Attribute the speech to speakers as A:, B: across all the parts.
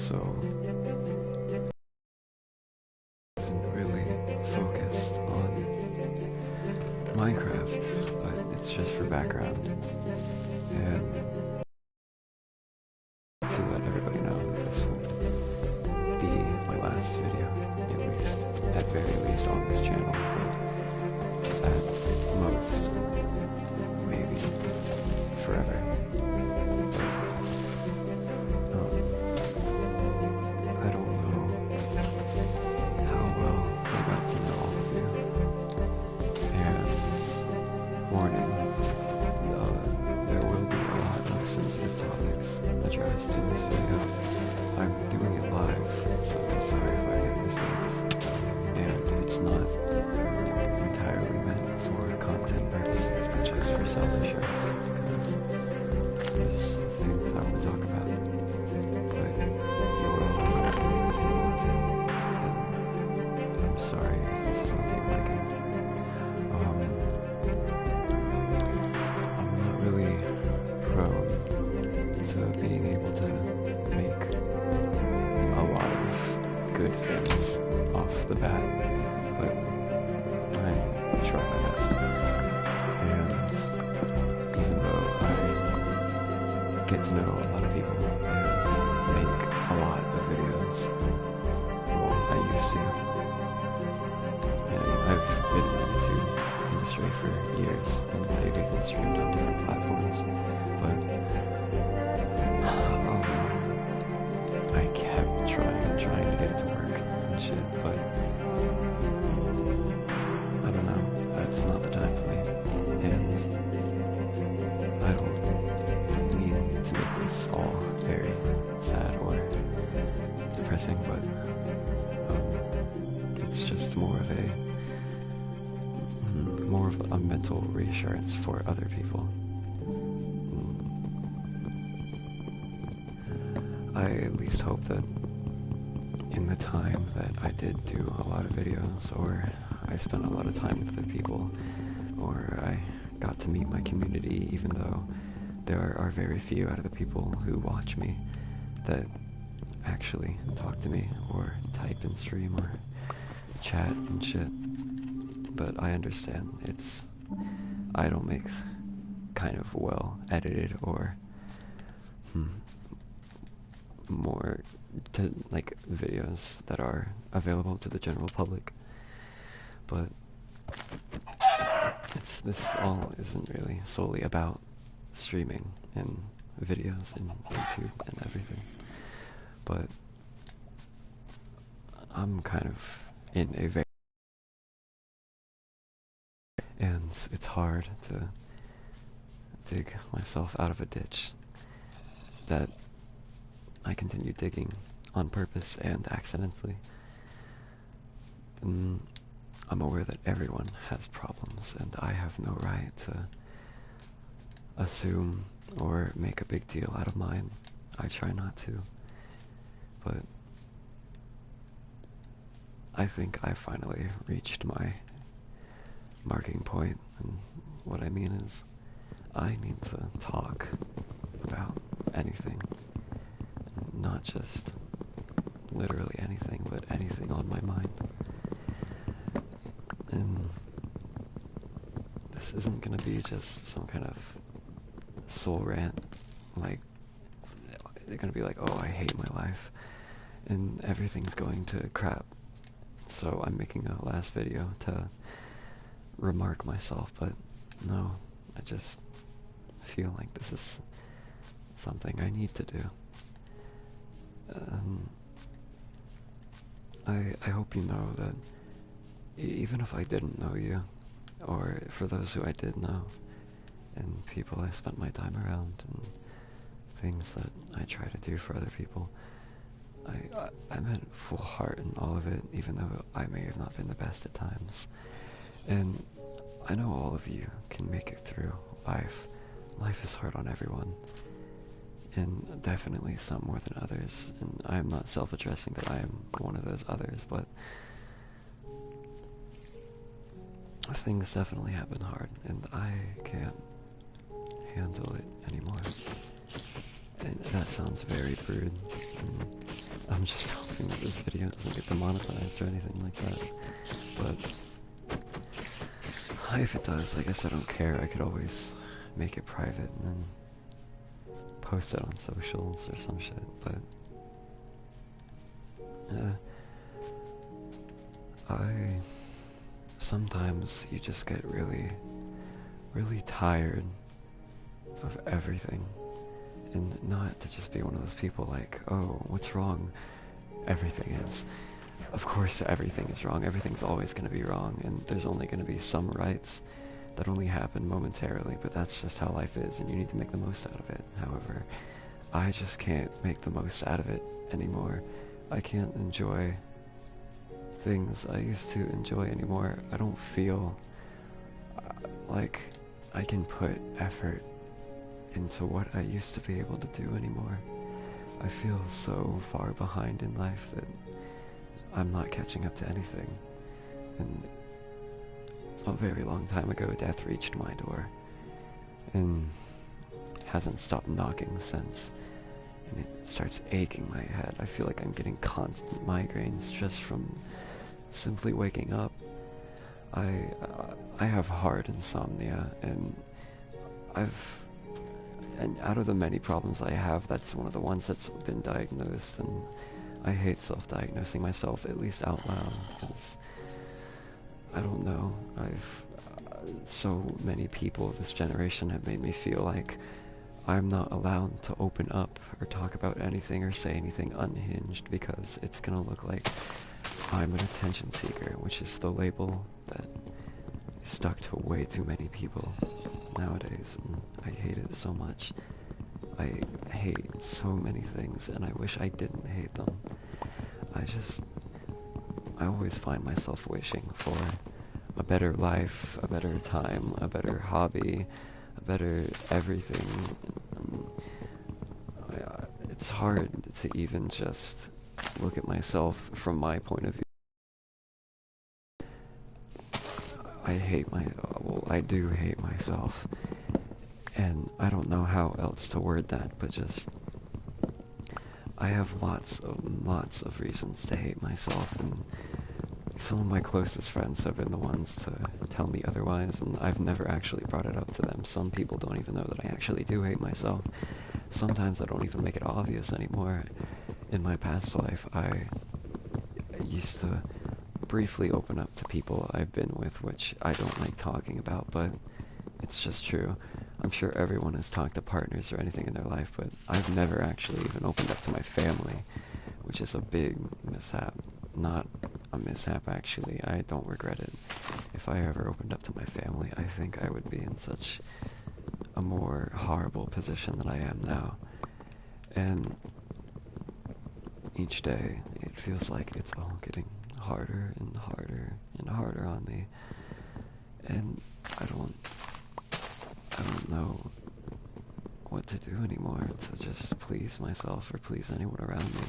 A: so isn't really focused on Minecraft, but it's just for background. And to let everybody know that this will be my last video, at very least on this channel, but at most, maybe forever. I don't know how well I got to know all of you, and warning, there will be a lot of sensitive topics addressed in this video. I'm doing it live, so I'm sorry if I make mistakes, and it's not entirely meant for content purposes, but just for self-assurance, because there's things I want to talk about, but you're welcome to me if you want to, and I'm sorry if this is something like it. I'm not really prone to being able to make a lot of good things off the bat, but I try my best. And even though I get to know a lot of people and make a lot of videos, well, I used to, and I've been in the YouTube industry for years, and I've even streamed on different platforms, but I kept trying to get it to work and shit, but I don't know, that's not the time for me, and I don't mean to make this all very sad or depressing, but it's just more of a mental reassurance for other people. I at least hope that in the time that I did do a lot of videos, or I spent a lot of time with the people, or I got to meet my community, even though there are very few out of the people who watch me that actually talk to me, or type and stream, or chat and shit. But I understand, I don't make kind of well edited or more like videos that are available to the general public, but this all isn't really solely about streaming and videos and YouTube and everything, but I'm kind of in a very, and it's hard to dig myself out of a ditch that I continue digging on purpose and accidentally. And I'm aware that everyone has problems, and I have no right to assume or make a big deal out of mine. I try not to, but I think I finally reached my marking point, and what I mean is I need to talk about anything. Not just literally anything, but anything on my mind. And this isn't gonna be just some kind of soul rant, like, they're gonna be like, oh, I hate my life, and everything's going to crap, so I'm making a last video to remark myself, but no, I just feel like this is something I need to do. I hope you know that even if I didn't know you, or for those who I did know, and people I spent my time around, and things that I try to do for other people, I meant full heart in all of it, even though I may have not been the best at times. And I know all of you can make it through life. Life is hard on everyone, and definitely some more than others, and I'm not self-addressing that I am one of those others, but things definitely have been hard, and I can't handle it anymore. And that sounds very rude, and I'm just hoping that this video doesn't get demonetized or anything like that. But if it does, I guess I don't care. I could always make it private and then post it on socials or some shit. But sometimes you just get really, really tired of everything. And not to just be one of those people like, oh, what's wrong? Everything is. Of course everything is wrong. Everything's always going to be wrong. And there's only going to be some rights that only happen momentarily. But that's just how life is. And you need to make the most out of it. However, I just can't make the most out of it anymore. I can't enjoy things I used to enjoy anymore. I don't feel like I can put effort into what I used to be able to do anymore. I feel so far behind in life that I'm not catching up to anything. And a very long time ago, death reached my door and hasn't stopped knocking since. And it starts aching my head. I feel like I'm getting constant migraines just from simply waking up. I have hard insomnia, and out of the many problems I have, that's one of the ones that's been diagnosed, and I hate self-diagnosing myself, at least out loud, because I don't know, so many people of this generation have made me feel like I'm not allowed to open up or talk about anything or say anything unhinged because it's gonna look like I'm an attention seeker, which is the label that is stuck to way too many people nowadays, and I hate it so much. I hate so many things, and I wish I didn't hate them. I always find myself wishing for a better life, a better time, a better hobby, a better everything. It's hard to even just look at myself from my point of view. I do hate myself, and I don't know how else to word that, but just, I have lots of reasons to hate myself, and some of my closest friends have been the ones to tell me otherwise, and I've never actually brought it up to them. Some people don't even know that I actually do hate myself. Sometimes I don't even make it obvious anymore. In my past life, I used to briefly open up to people I've been with, which I don't like talking about, but it's just true. I'm sure everyone has talked to partners or anything in their life, but I've never actually even opened up to my family, which is a big mishap. Not a mishap, actually. I don't regret it. If I ever opened up to my family, I think I would be in such a more horrible position than I am now. And each day, it feels like it's all getting harder and harder and harder on me. And I don't know what to do anymore to just please myself or please anyone around me.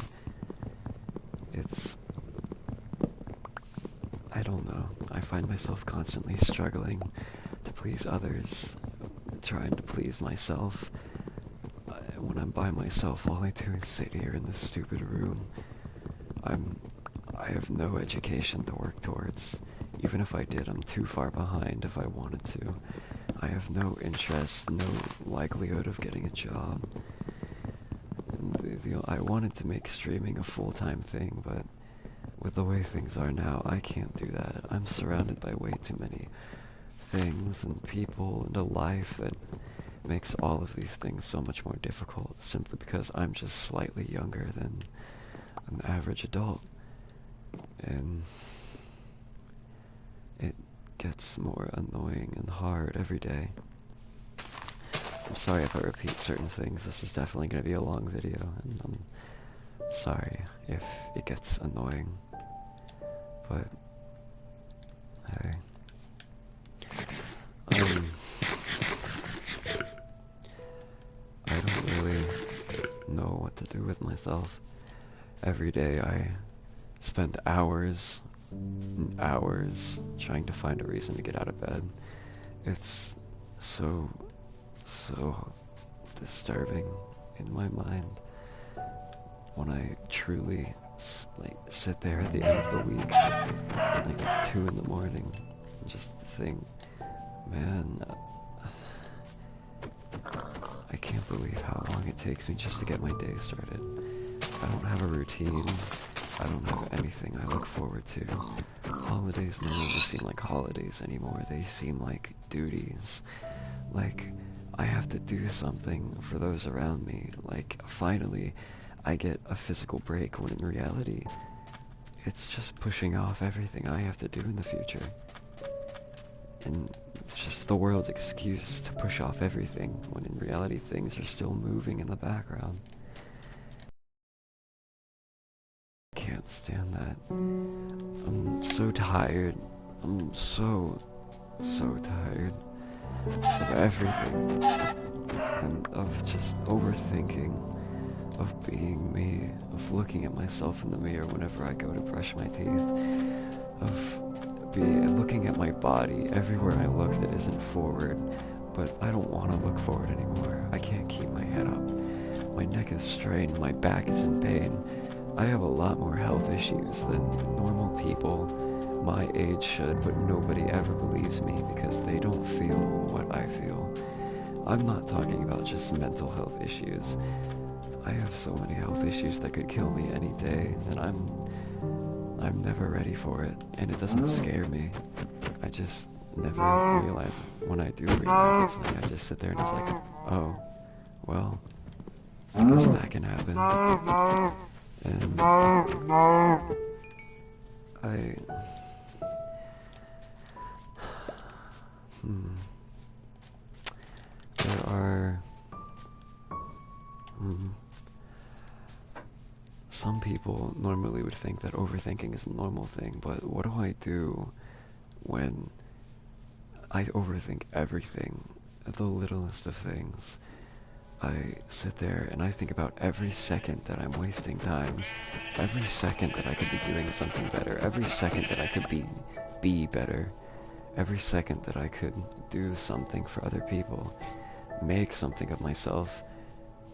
A: I don't know. I find myself constantly struggling to please others, trying to please myself. When I'm by myself, all I do is sit here in this stupid room. I have no education to work towards. Even if I did, I'm too far behind if I wanted to. I have no interest, no likelihood of getting a job. I wanted to make streaming a full-time thing, but with the way things are now, I can't do that. I'm surrounded by way too many things and people and a life that makes all of these things so much more difficult simply because I'm just slightly younger than an average adult. And it gets more annoying and hard every day. I'm sorry if I repeat certain things. This is definitely going to be a long video, and I'm sorry if it gets annoying. But hey, I don't really know what to do with myself. Every day I spend hours and hours trying to find a reason to get out of bed. It's so disturbing in my mind. when I truly like sit there at the end of the week, like 2 in the morning, and just think, man, I can't believe how long it takes me just to get my day started. I don't have a routine. I don't have anything I look forward to. Holidays no longer seem like holidays anymore. They seem like duties. Like, I have to do something for those around me. Like, finally, I get a physical break, when in reality, it's just pushing off everything I have to do in the future. And it's just the world's excuse to push off everything, when in reality things are still moving in the background. I can't stand that. I'm so tired. I'm so tired of everything. And of just overthinking, of being me, of looking at myself in the mirror whenever I go to brush my teeth, of looking at my body everywhere I look that isn't forward, but I don't want to look forward anymore. I can't keep my head up. My neck is strained, my back is in pain. I have a lot more health issues than normal people my age should, but nobody ever believes me because they don't feel what I feel. I'm not talking about just mental health issues. I have so many health issues that could kill me any day, and I'm never ready for it, and it doesn't scare me. I just never realize it. When I do realize it's something, I just sit there and it's like, oh, well, I guess that can happen. And there are, some people normally would think that overthinking is a normal thing, but what do I do when I overthink everything, the littlest of things? I sit there and I think about every second that I'm wasting time, every second that I could be doing something better, every second that I could be better, every second that I could do something for other people, make something of myself,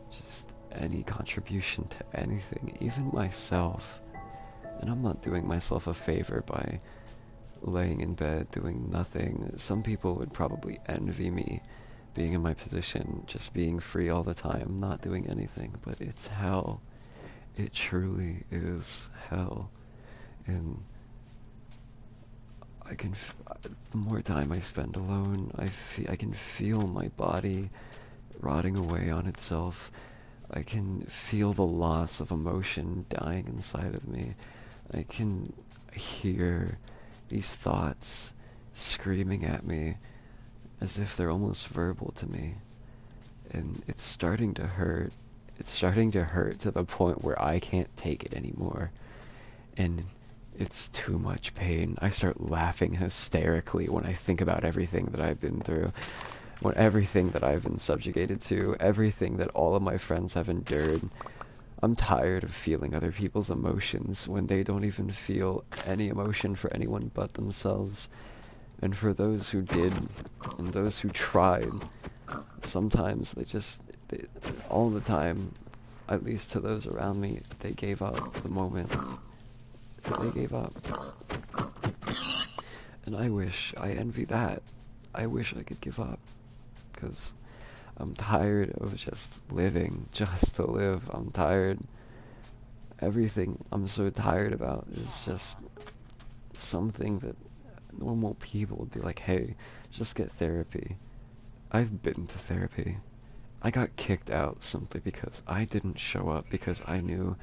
A: just any contribution to anything, even myself. And I'm not doing myself a favor by laying in bed doing nothing. Some people would probably envy me being in my position, just being free all the time, not doing anything, but it's hell. It truly is hell. And the more time I spend alone, I can feel my body rotting away on itself. I can feel the loss of emotion dying inside of me. I can hear these thoughts screaming at me as if they're almost verbal to me. And it's starting to hurt. It's starting to hurt to the point where I can't take it anymore. And it's too much pain. I start laughing hysterically when I think about everything that I've been through, when everything that I've been subjugated to, everything that all of my friends have endured. I'm tired of feeling other people's emotions when they don't even feel any emotion for anyone but themselves. And for those who did, and those who tried, sometimes all the time, at least to those around me, they gave up the moment that they gave up. And I envy that. I wish I could give up, because I'm tired of just living, just to live. I'm tired. Everything I'm so tired about is just something that normal people would be like, hey, just get therapy. I've been to therapy. I got kicked out simply because I didn't show up, because I knew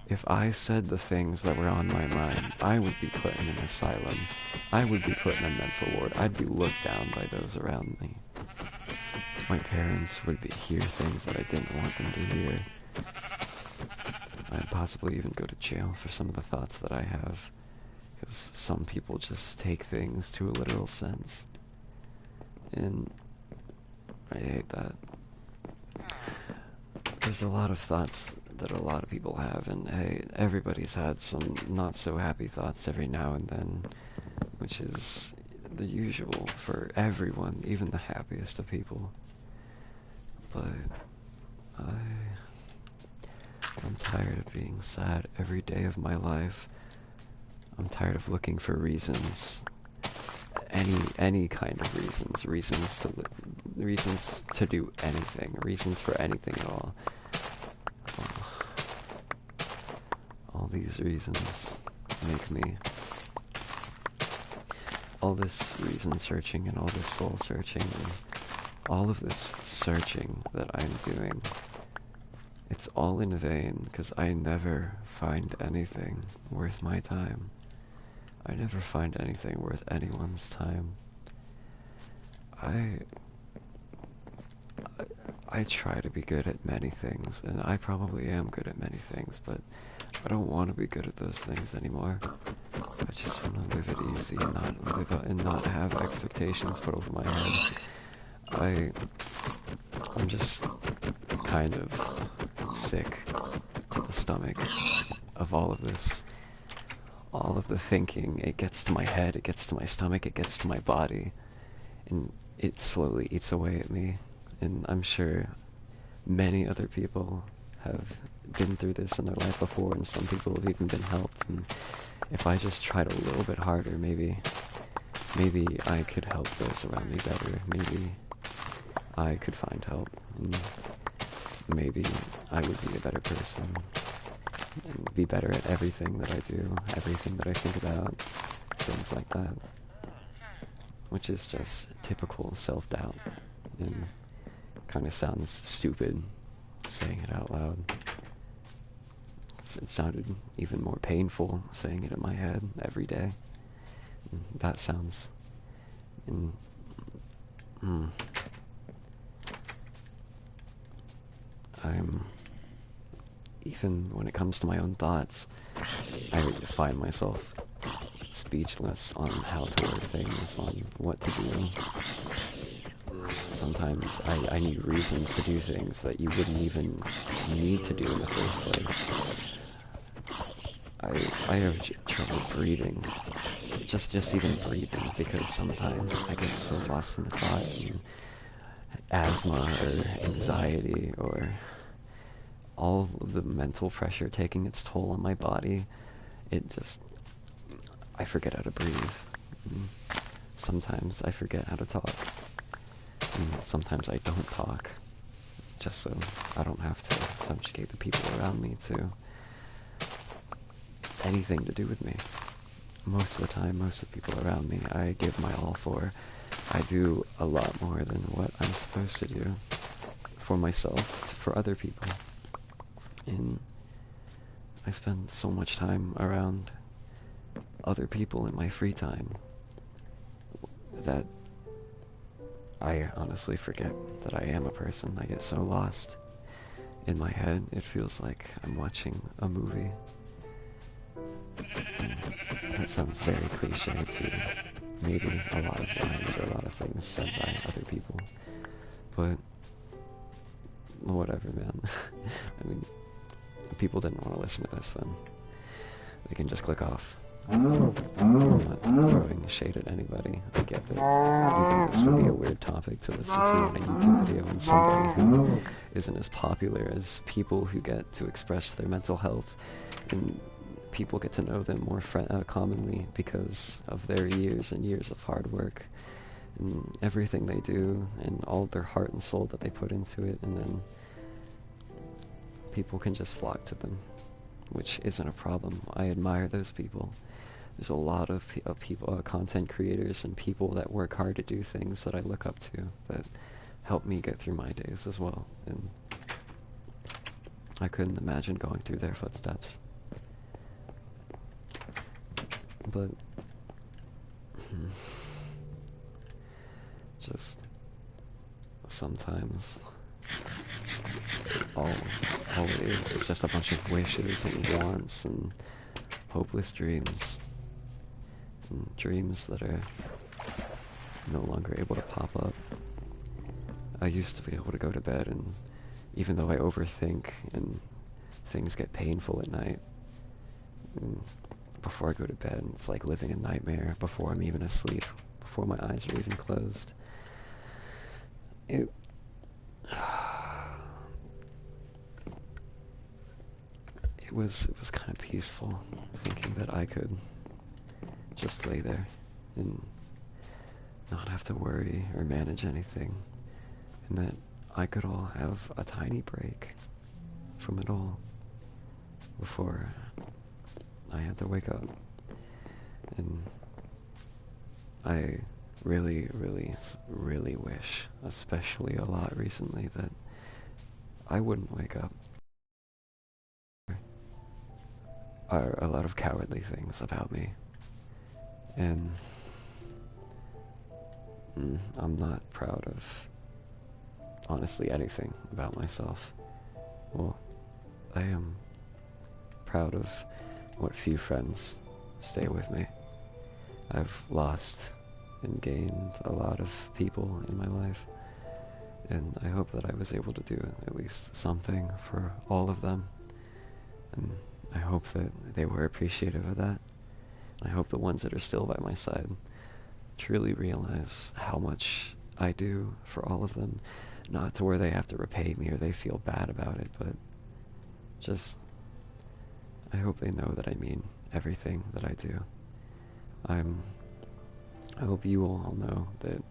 A: if I said the things that were on my mind, I would be put in an asylum. I would be put in a mental ward. I'd be looked down by those around me. My parents would hear things that I didn't want them to hear. I'd possibly even go to jail for some of the thoughts that I have, because some people just take things to a literal sense. And I hate that. There's a lot of thoughts that a lot of people have, and hey, everybody's had some not so happy thoughts every now and then, which is the usual for everyone, even the happiest of people. But I'm tired of being sad every day of my life. I'm tired of looking for reasons. Any kind of reasons. Reasons to do anything. Reasons for anything at all. All these reasons make me... all this reason searching and all this soul searching and all of this searching that I'm doing, it's all in vain because I never find anything worth my time. I never find anything worth anyone's time. I try to be good at many things, and I probably am good at many things, but I don't want to be good at those things anymore. I just want to live it easy and not have expectations put over my head. I'm just kind of sick to the stomach of all of this. All of the thinking. It gets to my head, it gets to my stomach, it gets to my body, and it slowly eats away at me. And I'm sure many other people have been through this in their life before, and some people have even been helped. And if I just tried a little bit harder, maybe I could help those around me better. Maybe I could find help, and maybe I would be a better person, and be better at everything that I do, everything that I think about, things like that. Which is just typical self-doubt, and kind of sounds stupid saying it out loud. It sounded even more painful saying it in my head every day. And that sounds... I'm... even when it comes to my own thoughts, I find myself speechless on how to word things, on what to do. Sometimes I need reasons to do things that you wouldn't even need to do in the first place. I have trouble breathing, just even breathing, because sometimes I get so lost in the thought, and asthma or anxiety or all of the mental pressure taking its toll on my body, I forget how to breathe. And sometimes I forget how to talk. And sometimes I don't talk, just so I don't have to subjugate the people around me to anything to do with me. Most of the time, most of the people around me, I give my all for. I do a lot more than what I'm supposed to do for myself, for other people. And I spend so much time around other people in my free time that I honestly forget that I am a person. I get so lost in my head, it feels like I'm watching a movie. And that sounds very cliche to maybe a lot of lines or a lot of things said by other people. But whatever, man. I mean, if people didn't want to listen to this, then they can just click off. I'm not throwing shade at anybody. I get that even this would be a weird topic to listen to on a YouTube video, and somebody who isn't as popular as people who get to express their mental health, and people get to know them more commonly because of their years and years of hard work and everything they do and all their heart and soul that they put into it, and then people can just flock to them, which isn't a problem. I admire those people. There's a lot of people, content creators and people that work hard to do things that I look up to, that help me get through my days as well, and I couldn't imagine going through their footsteps. But just sometimes all it is just a bunch of wishes and wants and hopeless dreams, and dreams that are no longer able to pop up. I used to be able to go to bed, and even though I overthink and things get painful at night, before I go to bed, it's like living a nightmare before I'm even asleep, before my eyes are even closed. it was kind of peaceful, thinking that I could just lay there and not have to worry or manage anything, and that I could all have a tiny break from it all before I had to wake up. And I really, really, really wish, especially a lot recently, that I wouldn't wake up. There are a lot of cowardly things about me, and I'm not proud of honestly anything about myself. Well, I am proud of what few friends stay with me. I've lost and gained a lot of people in my life, and I hope that I was able to do at least something for all of them, and I hope that they were appreciative of that. I hope the ones that are still by my side truly realize how much I do for all of them, not to where they have to repay me or they feel bad about it, but just, I hope they know that I mean everything that I do. I hope you all know that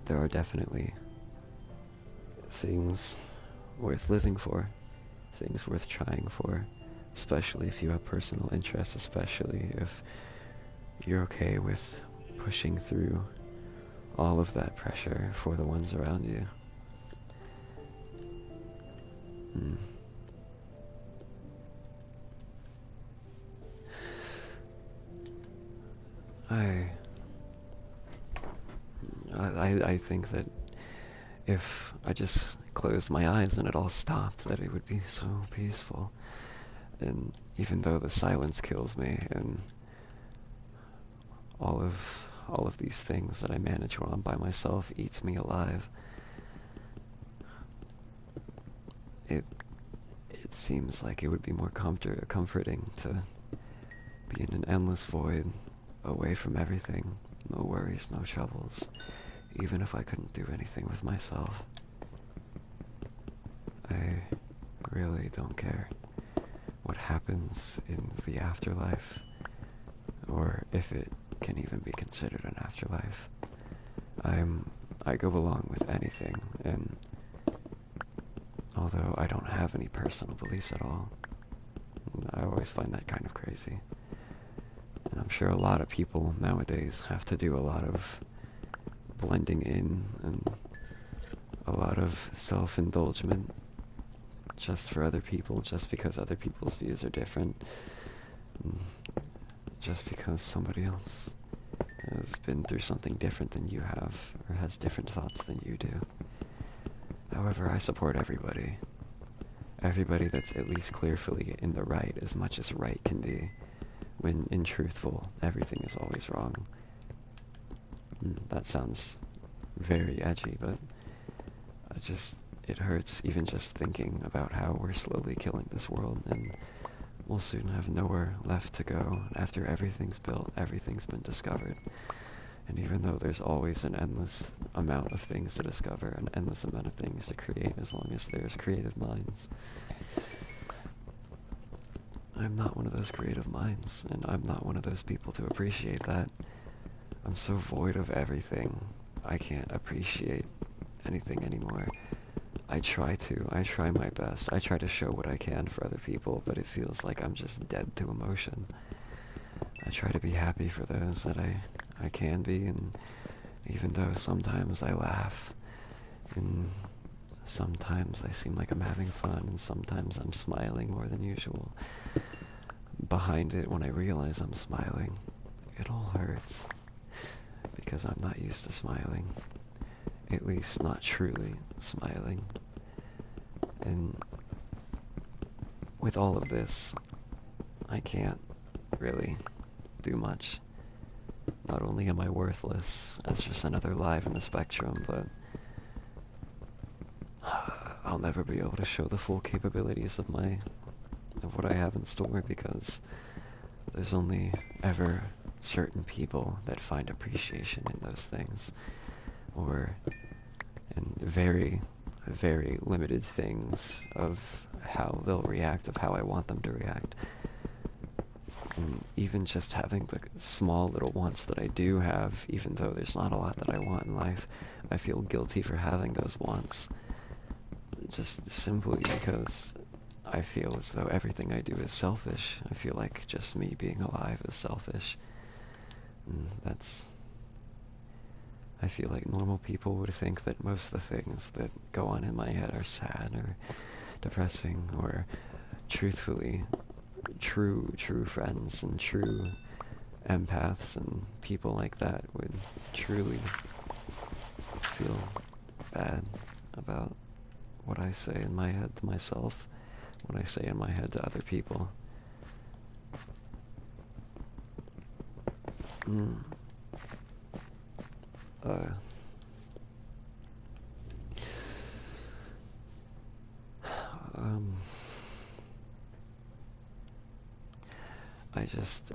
A: there are definitely things worth living for, things worth trying for, especially if you have personal interests, especially if you're okay with pushing through all of that pressure for the ones around you. Mm. I I think that if I just closed my eyes and it all stopped, that it would be so peaceful. And even though the silence kills me and all of these things that I manage on by myself eats me alive, it it seems like it would be more comforting to be in an endless void, away from everything, no worries, no troubles, even if I couldn't do anything with myself. I really don't care what happens in the afterlife, or if it can even be considered an afterlife. I go along with anything, and although I don't have any personal beliefs at all, I always find that kind of crazy. And I'm sure a lot of people nowadays have to do a lot of blending in and a lot of self-indulgence just for other people, just because other people's views are different, and just because somebody else has been through something different than you have, or has different thoughts than you do. However, I support everybody. Everybody that's at least clearly in the right, as much as right can be, when in truthful, everything is always wrong. That sounds very edgy, but it hurts even just thinking about how we're slowly killing this world, and we'll soon have nowhere left to go after everything's built, everything's been discovered. And even though there's always an endless amount of things to discover, an endless amount of things to create, as long as there's creative minds, I'm not one of those creative minds, and I'm not one of those people to appreciate that. I'm so void of everything, I can't appreciate anything anymore. I try my best. I try to show what I can for other people, but it feels like I'm just dead to emotion. I try to be happy for those that I can be, and even though sometimes I laugh, and sometimes I seem like I'm having fun, and sometimes I'm smiling more than usual, behind it, when I realize I'm smiling, it all hurts, because I'm not used to smiling. At least not truly smiling. And with all of this, I can't really do much. Not only am I worthless as just another live in the spectrum, but I'll never be able to show the full capabilities of what I have in store, because there's only ever certain people that find appreciation in those things, or in very, very limited things of how they'll react, of how I want them to react. And even just having the small little wants that I do have, even though there's not a lot that I want in life, I feel guilty for having those wants. Just simply because I feel as though everything I do is selfish. I feel like just me being alive is selfish. And I feel like normal people would think that most of the things that go on in my head are sad or depressing, or truthfully, true friends and true empaths and people like that would truly feel bad about what I say in my head to myself, what I say in my head to other people.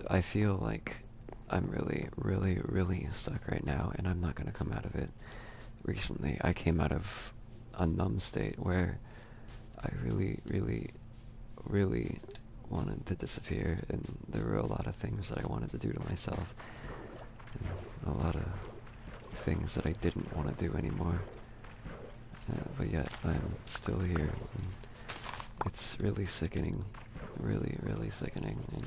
A: I feel like I'm really stuck right now, and I'm not gonna come out of it. Recently, I came out of a numb state where I really wanted to disappear, and there were a lot of things that I wanted to do to myself, and a lot of things that I didn't want to do anymore. But yet, I'm still here, and it's really sickening, really sickening, and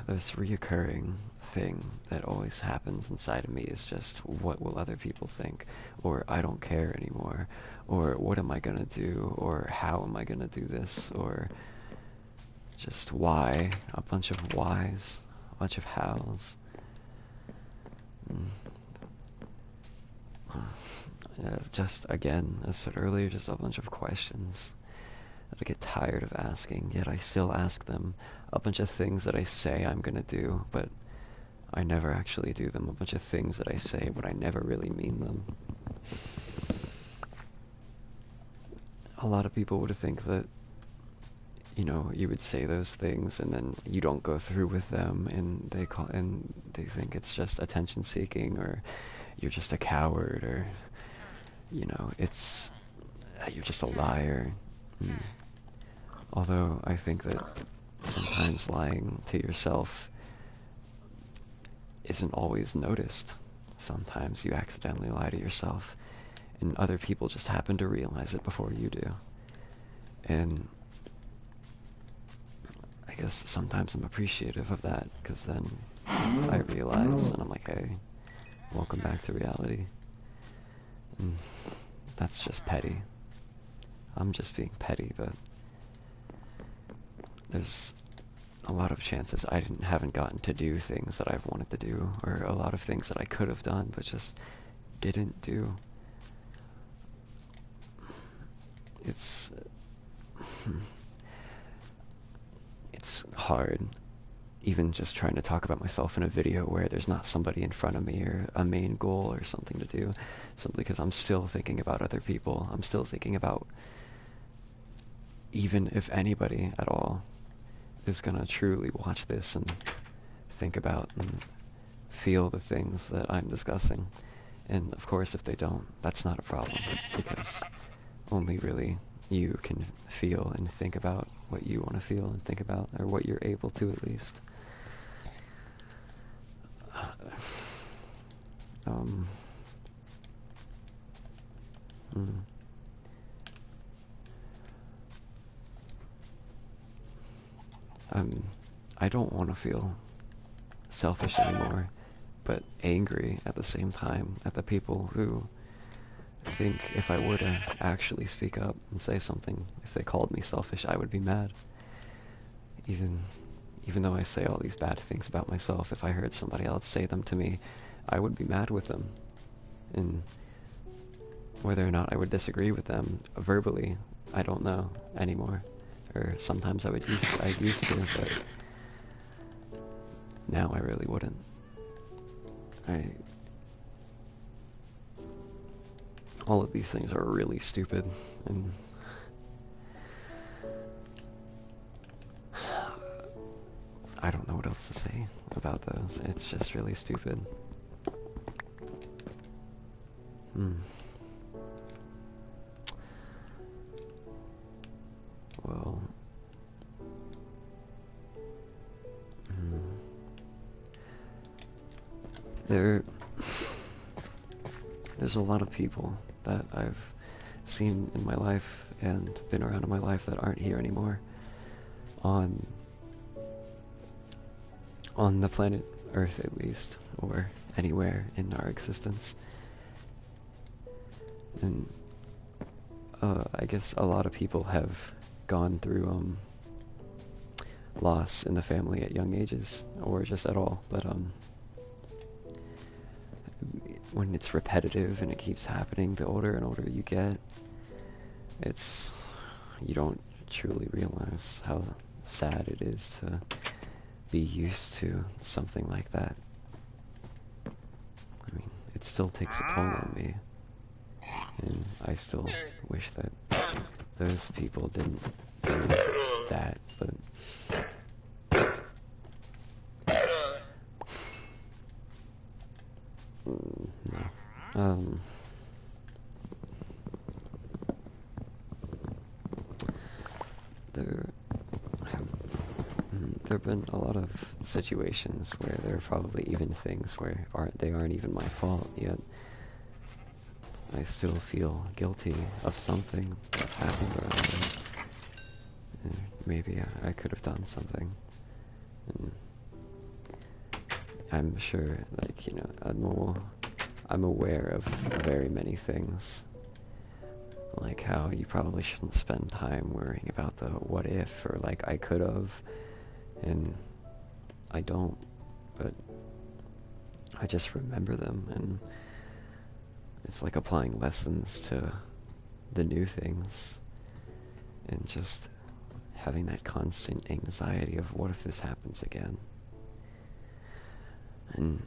A: this reoccurring thing that always happens inside of me is just, what will other people think, or I don't care anymore, or what am I gonna do, or how am I gonna do this, or just why, a bunch of whys, a bunch of hows. Just, again, as I said earlier, just a bunch of questions that I get tired of asking, yet I still ask them. A bunch of things that I say I'm gonna do, but I never actually do them. A bunch of things that I say, but I never really mean them. A lot of people would think that, you would say those things and then you don't go through with them, and they think it's just attention seeking, or you're just a coward, or it's you're just a liar. Although I think that sometimes lying to yourself isn't always noticed. Sometimes you accidentally lie to yourself, and other people just happen to realize it before you do. And I guess sometimes I'm appreciative of that, because then I realize, and I'm like, hey, welcome back to reality. And that's just petty. I'm just being petty, but there's a lot of chances I haven't gotten to do things that I've wanted to do, or a lot of things that I could have done but just didn't do. It's hard, even just trying to talk about myself in a video where there's not somebody in front of me or a main goal or something to do, simply because I'm still thinking about other people. I'm still thinking about, even if anybody at all is gonna truly watch this and think about and feel the things that I'm discussing. And of course, if they don't, that's not a problem, because only really you can feel and think about what you want to feel and think about, or what you're able to, at least. I don't want to feel selfish anymore, but angry at the same time at the people who think if I were to actually speak up and say something, if they called me selfish, I would be mad. Even though I say all these bad things about myself, if I heard somebody else say them to me, I would be mad with them. And whether or not I would disagree with them verbally, I don't know anymore. Or sometimes I used to, but now I really wouldn't. All of these things are really stupid, and I don't know what else to say about those. It's just really stupid. there, there's a lot of people that I've seen in my life and been around in my life that aren't here anymore on the planet Earth at least, or anywhere in our existence. And I guess a lot of people have gone through loss in the family at young ages, or just at all, but when it's repetitive and it keeps happening, the older and older you get, you don't truly realize how sad it is to be used to something like that. I mean, it still takes a toll on me, and I still wish that those people didn't do that, but no. There have been a lot of situations where there are probably even things where they aren't even my fault, yet I still feel guilty of something that happened around me. And maybe I could have done something. And I'm sure, like, you know, I'm aware of very many things. Like how you probably shouldn't spend time worrying about the what if, or like I could have, and I don't, but I just remember them, and it's like applying lessons to the new things, and just having that constant anxiety of what if this happens again. And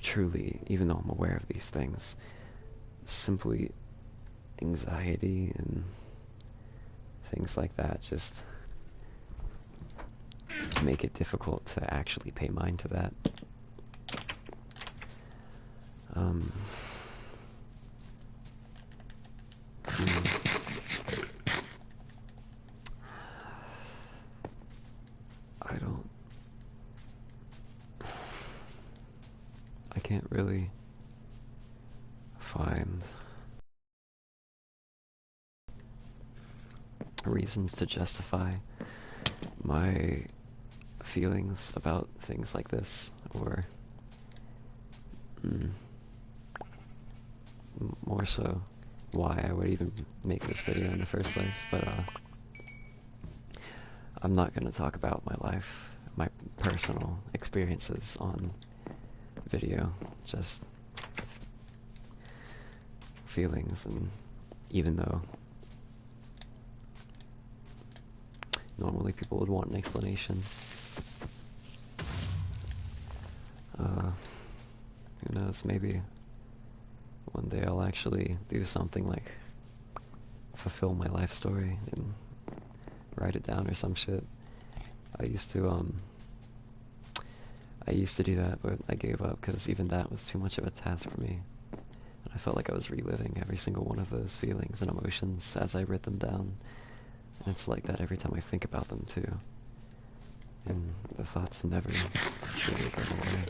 A: truly, even though I'm aware of these things, simply anxiety and things like that just make it difficult to actually pay mind to that. I can't really find reasons to justify my feelings about things like this, or more so why I would even make this video in the first place. But I'm not going to talk about my life, my personal experiences on video, just feelings. And even though normally people would want an explanation, who knows, maybe one day I'll actually do something like fulfill my life story and write it down or some shit. I used to do that, but I gave up because even that was too much of a task for me. And I felt like I was reliving every single one of those feelings and emotions as I wrote them down. And it's like that every time I think about them too. And the thoughts never truly go away.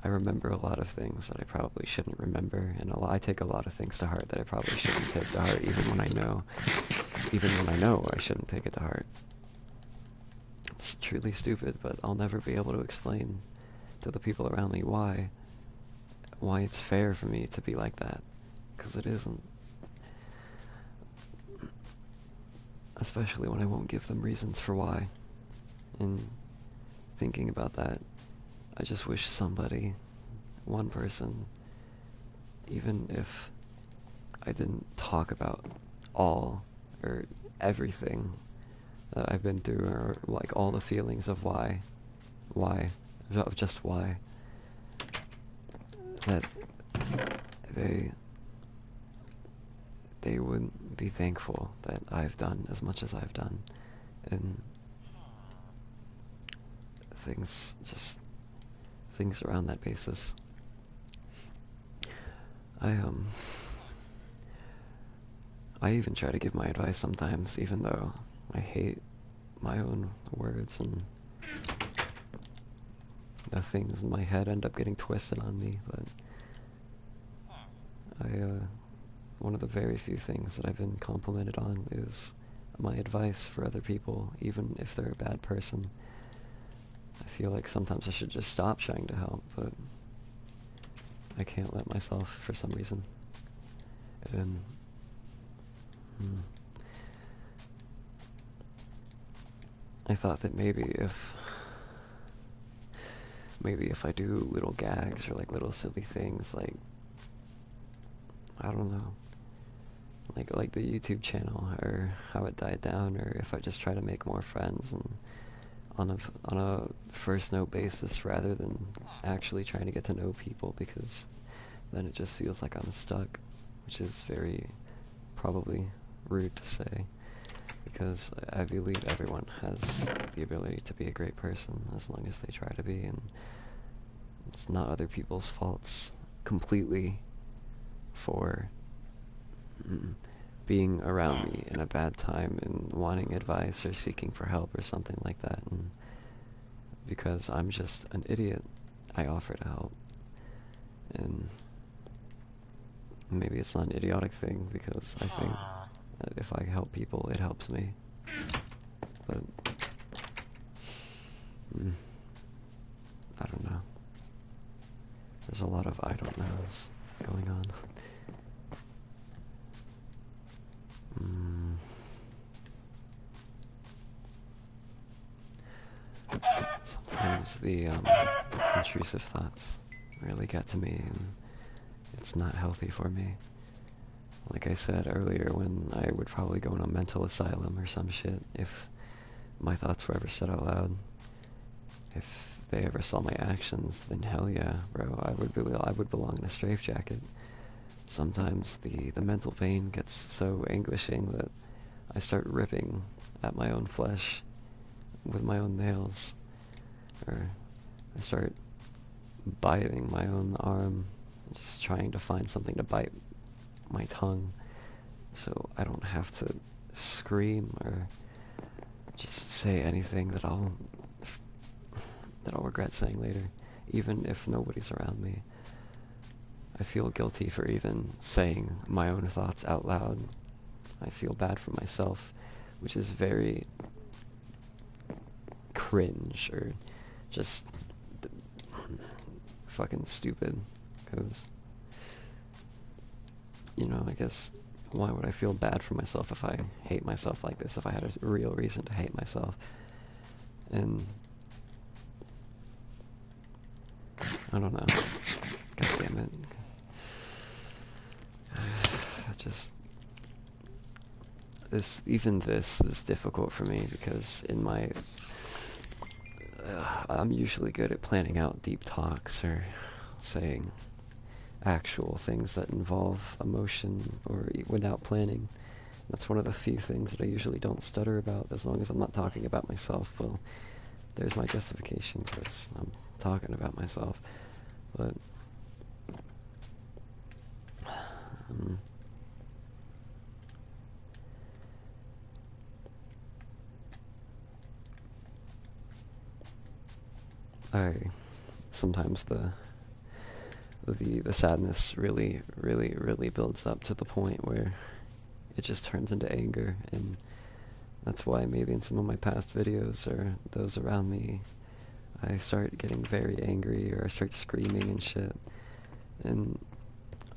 A: I remember a lot of things that I probably shouldn't remember, and I take a lot of things to heart that I probably shouldn't take to heart, even when I know I shouldn't take it to heart. It's truly stupid, but I'll never be able to explain to the people around me why it's fair for me to be like that, because it isn't. Especially when I won't give them reasons for why. And thinking about that, I just wish somebody, one person, even if I didn't talk about all or everything that I've been through, or like all the feelings of just why, that they would be thankful that I've done as much as I've done, and things around that basis. I even try to give my advice sometimes, even though I hate my own words and things in my head end up getting twisted on me, but one of the very few things that I've been complimented on is my advice for other people, even if they're a bad person. I feel like sometimes I should just stop trying to help, but I can't let myself for some reason. And I thought that maybe if I do little gags or like little silly things, like I don't know, like the YouTube channel or how it died down, or if I just try to make more friends and on a first note basis rather than actually trying to get to know people, because then it just feels like I'm stuck, which is very probably rude to say, because I believe everyone has the ability to be a great person as long as they try to be, and it's not other people's faults completely for being around me in a bad time and wanting advice or seeking for help or something like that. And because I'm just an idiot, I offer to help. And maybe it's not an idiotic thing, because I think that if I help people, it helps me. But I don't know. There's a lot of I don't knows going on. Sometimes the intrusive thoughts really get to me, and it's not healthy for me. Like I said earlier, when I would probably go in a mental asylum or some shit if my thoughts were ever said out loud. If they ever saw my actions, then hell yeah, bro, I would belong in a straitjacket. Sometimes the mental pain gets so anguishing that I start ripping at my own flesh with my own nails, or I start biting my own arm, just trying to find something to bite my tongue so I don't have to scream or just say anything that I'll regret saying later, even if nobody's around me. I feel guilty for even saying my own thoughts out loud. I feel bad for myself, which is very cringe or just fucking stupid, because, you know, I guess, why would I feel bad for myself if I hate myself like this, if I had a real reason to hate myself? And I don't know. God damn it. Even this was difficult for me, because in my I'm usually good at planning out deep talks or saying actual things that involve emotion or without planning. That's one of the few things that I usually don't stutter about, as long as I'm not talking about myself. Well, there's my justification, because I'm talking about myself. But sometimes the sadness really builds up to the point where it just turns into anger, and that's why maybe in some of my past videos or those around me, I start getting very angry, or I start screaming and shit, and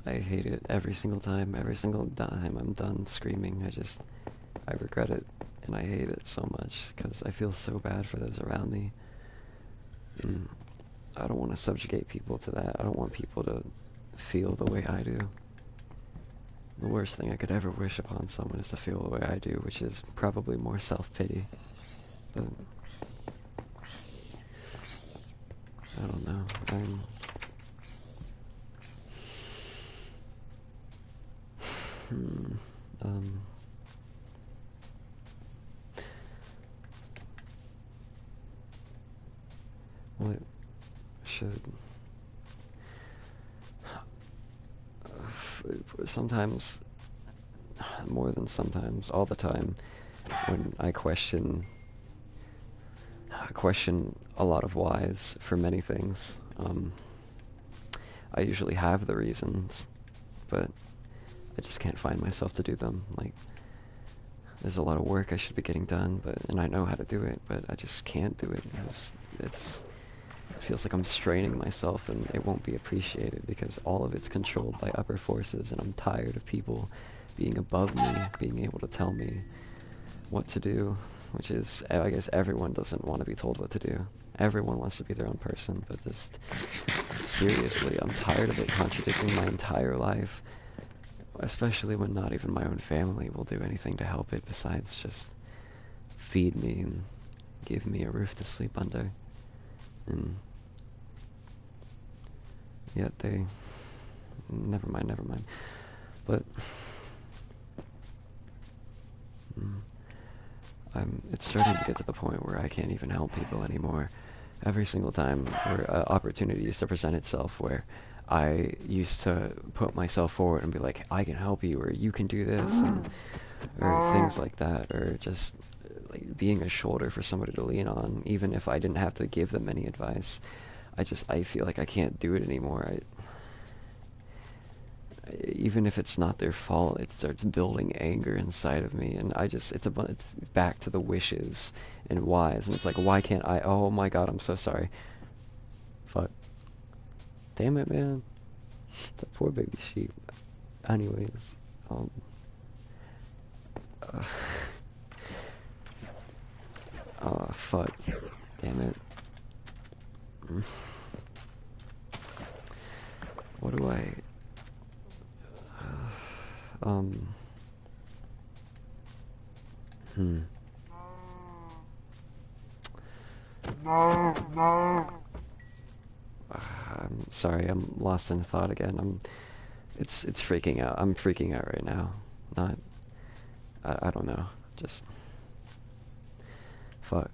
A: I hate it every single time I'm done screaming. I regret it, and I hate it so much, because I feel so bad for those around me. And I don't want to subjugate people to that. I don't want people to feel the way I do. The worst thing I could ever wish upon someone is to feel the way I do, which is probably more self-pity. But I don't know. What should sometimes, more than sometimes, all the time, when I question I question a lot of whys for many things. I usually have the reasons, but I just can't find myself to do them. Like, there's a lot of work I should be getting done, and I know how to do it, but I just can't do it because it feels like I'm straining myself and it won't be appreciated because all of it's controlled by upper forces, and I'm tired of people being above me, being able to tell me what to do, which is, I guess everyone doesn't want to be told what to do. Everyone wants to be their own person, but just seriously, I'm tired of it contradicting my entire life, especially when not even my own family will do anything to help it besides just feed me and give me a roof to sleep under. And yet they... Never mind. But... it's starting to get to the point where I can't even help people anymore. Every single time where an opportunity used to present itself where I used to put myself forward and be like, I can help you, or you can do this, or things like that, or just like being a shoulder for somebody to lean on, even if I didn't have to give them any advice. I feel like I can't do it anymore. Even if it's not their fault, it starts building anger inside of me, and it's back to the wishes and whys, and it's like, why can't I? Oh my god, I'm so sorry. Fuck. Damn it, man. That poor baby sheep. Anyways, uh, oh fuck. Damn it. What do I... I'm sorry, I'm lost in thought again. It's freaking out. I'm freaking out right now. Not... I don't know. Just... Fuck.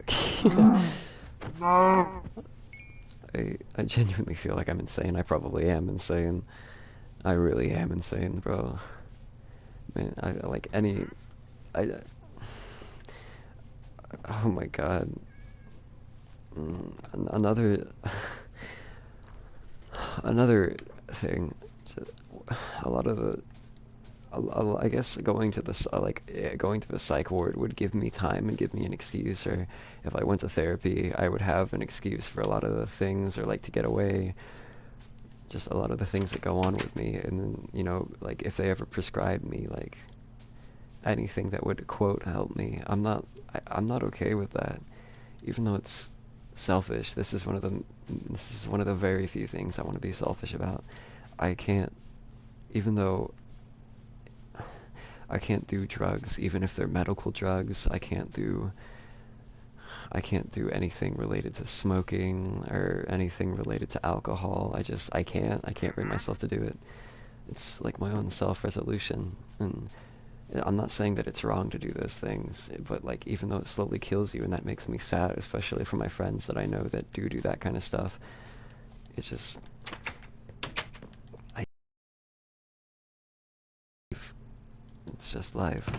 A: I genuinely feel like I'm insane. I probably am insane. I really am insane, bro. Man, I like any... Oh my god. Another... Another thing. A lot of the... I guess going to the psych ward would give me time and give me an excuse, or if I went to therapy, I would have an excuse for a lot of the things, or like to get away, just a lot of the things that go on with me. And then, you know, like if they ever prescribed me like anything that would quote help me, I'm not okay with that, even though it's selfish. This is one of the very few things I want to be selfish about. I can't, even though I can't do drugs, even if they're medical drugs. I can't do anything related to smoking or anything related to alcohol. I can't bring myself to do it. It's like my own self-resolution. And I'm not saying that it's wrong to do those things, but like, even though it slowly kills you, and that makes me sad, especially for my friends that I know that do that kind of stuff, it's just... It's just life.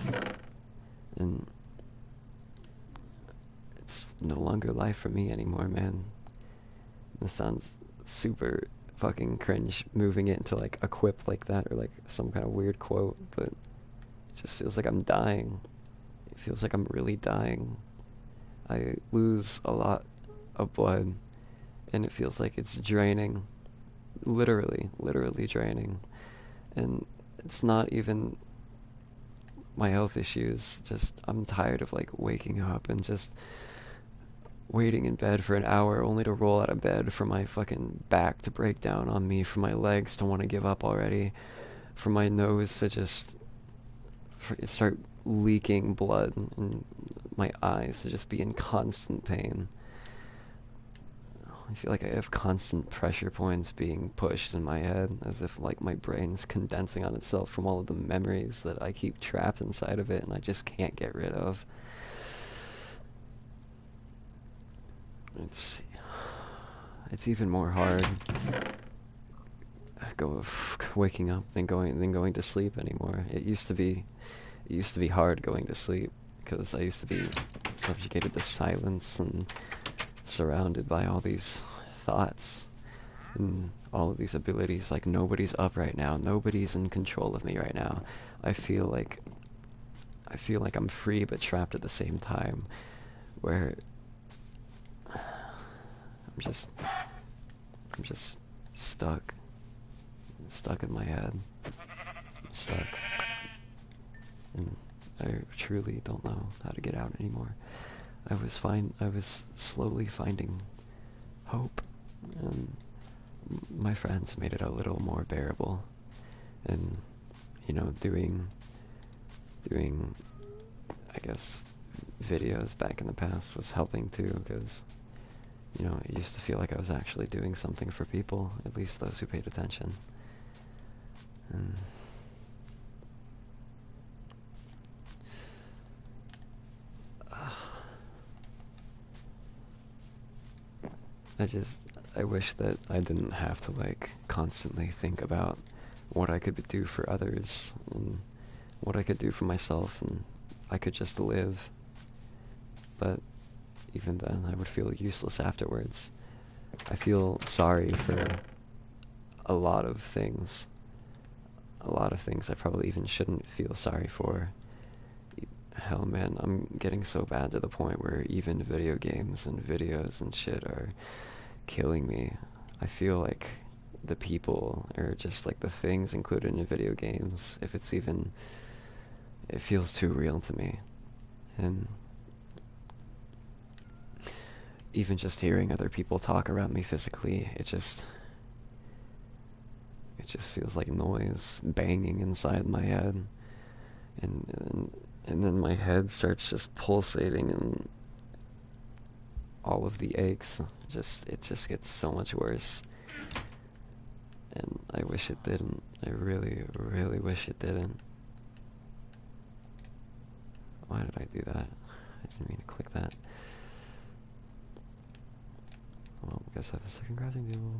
A: And it's no longer life for me anymore, man. This sounds super fucking cringe, moving it into like a quip like that, or like some kind of weird quote, but it just feels like I'm dying. It feels like I'm really dying. I lose a lot of blood, and it feels like it's draining. Literally draining. And it's not even my health issues, just I'm tired of like waking up and just waiting in bed for an hour only to roll out of bed for my fucking back to break down on me, for my legs to want to give up already, for my nose to just start leaking blood, and my eyes to just be in constant pain. I feel like I have constant pressure points being pushed in my head, as if like my brain's condensing on itself from all of the memories that I keep trapped inside of it and I just can't get rid of. It's even more hard waking up than going to sleep anymore. It used to be hard going to sleep because I used to be subjugated to silence and surrounded by all these thoughts and all of these abilities. Like, nobody's up right now. Nobody's in control of me right now. I feel like I'm free but trapped at the same time, where I'm just stuck in my head. I'm stuck. And I truly don't know how to get out anymore. I was slowly finding hope, and my friends made it a little more bearable. And, you know, doing, I guess, videos back in the past was helping too, because, you know, it used to feel like I was actually doing something for people, at least those who paid attention. And I wish that I didn't have to, like, constantly think about what I could do for others and what I could do for myself, and I could just live. But even then, I would feel useless afterwards. I feel sorry for a lot of things. A lot of things I probably even shouldn't feel sorry for. Hell, man, I'm getting so bad to the point where even video games and videos and shit are killing me. I feel like the people, or just like the things included in video games, if it's even, it feels too real to me. And even just hearing other people talk around me physically, it just feels like noise banging inside my head. And then my head starts just pulsating, and all of the aches, it just gets so much worse. And I wish it didn't. I really, really wish it didn't. Why did I do that? I didn't mean to click that. Well, I guess I have a second crafting table.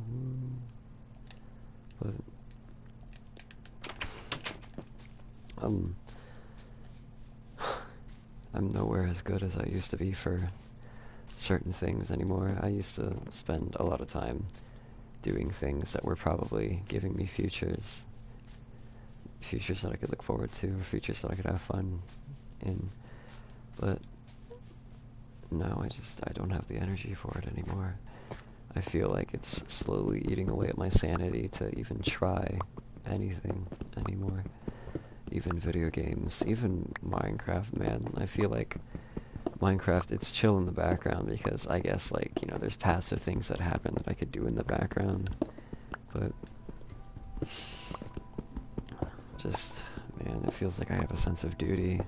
A: But I'm nowhere as good as I used to be for certain things anymore. I used to spend a lot of time doing things that were probably giving me futures that I could look forward to, futures that I could have fun in. But now I don't have the energy for it anymore. I feel like it's slowly eating away at my sanity to even try anything anymore. Even video games, even Minecraft, man. I feel like Minecraft, it's chill in the background because I guess, like, you know, there's passive things that happen that I could do in the background. But just, man, it feels like I have a sense of duty.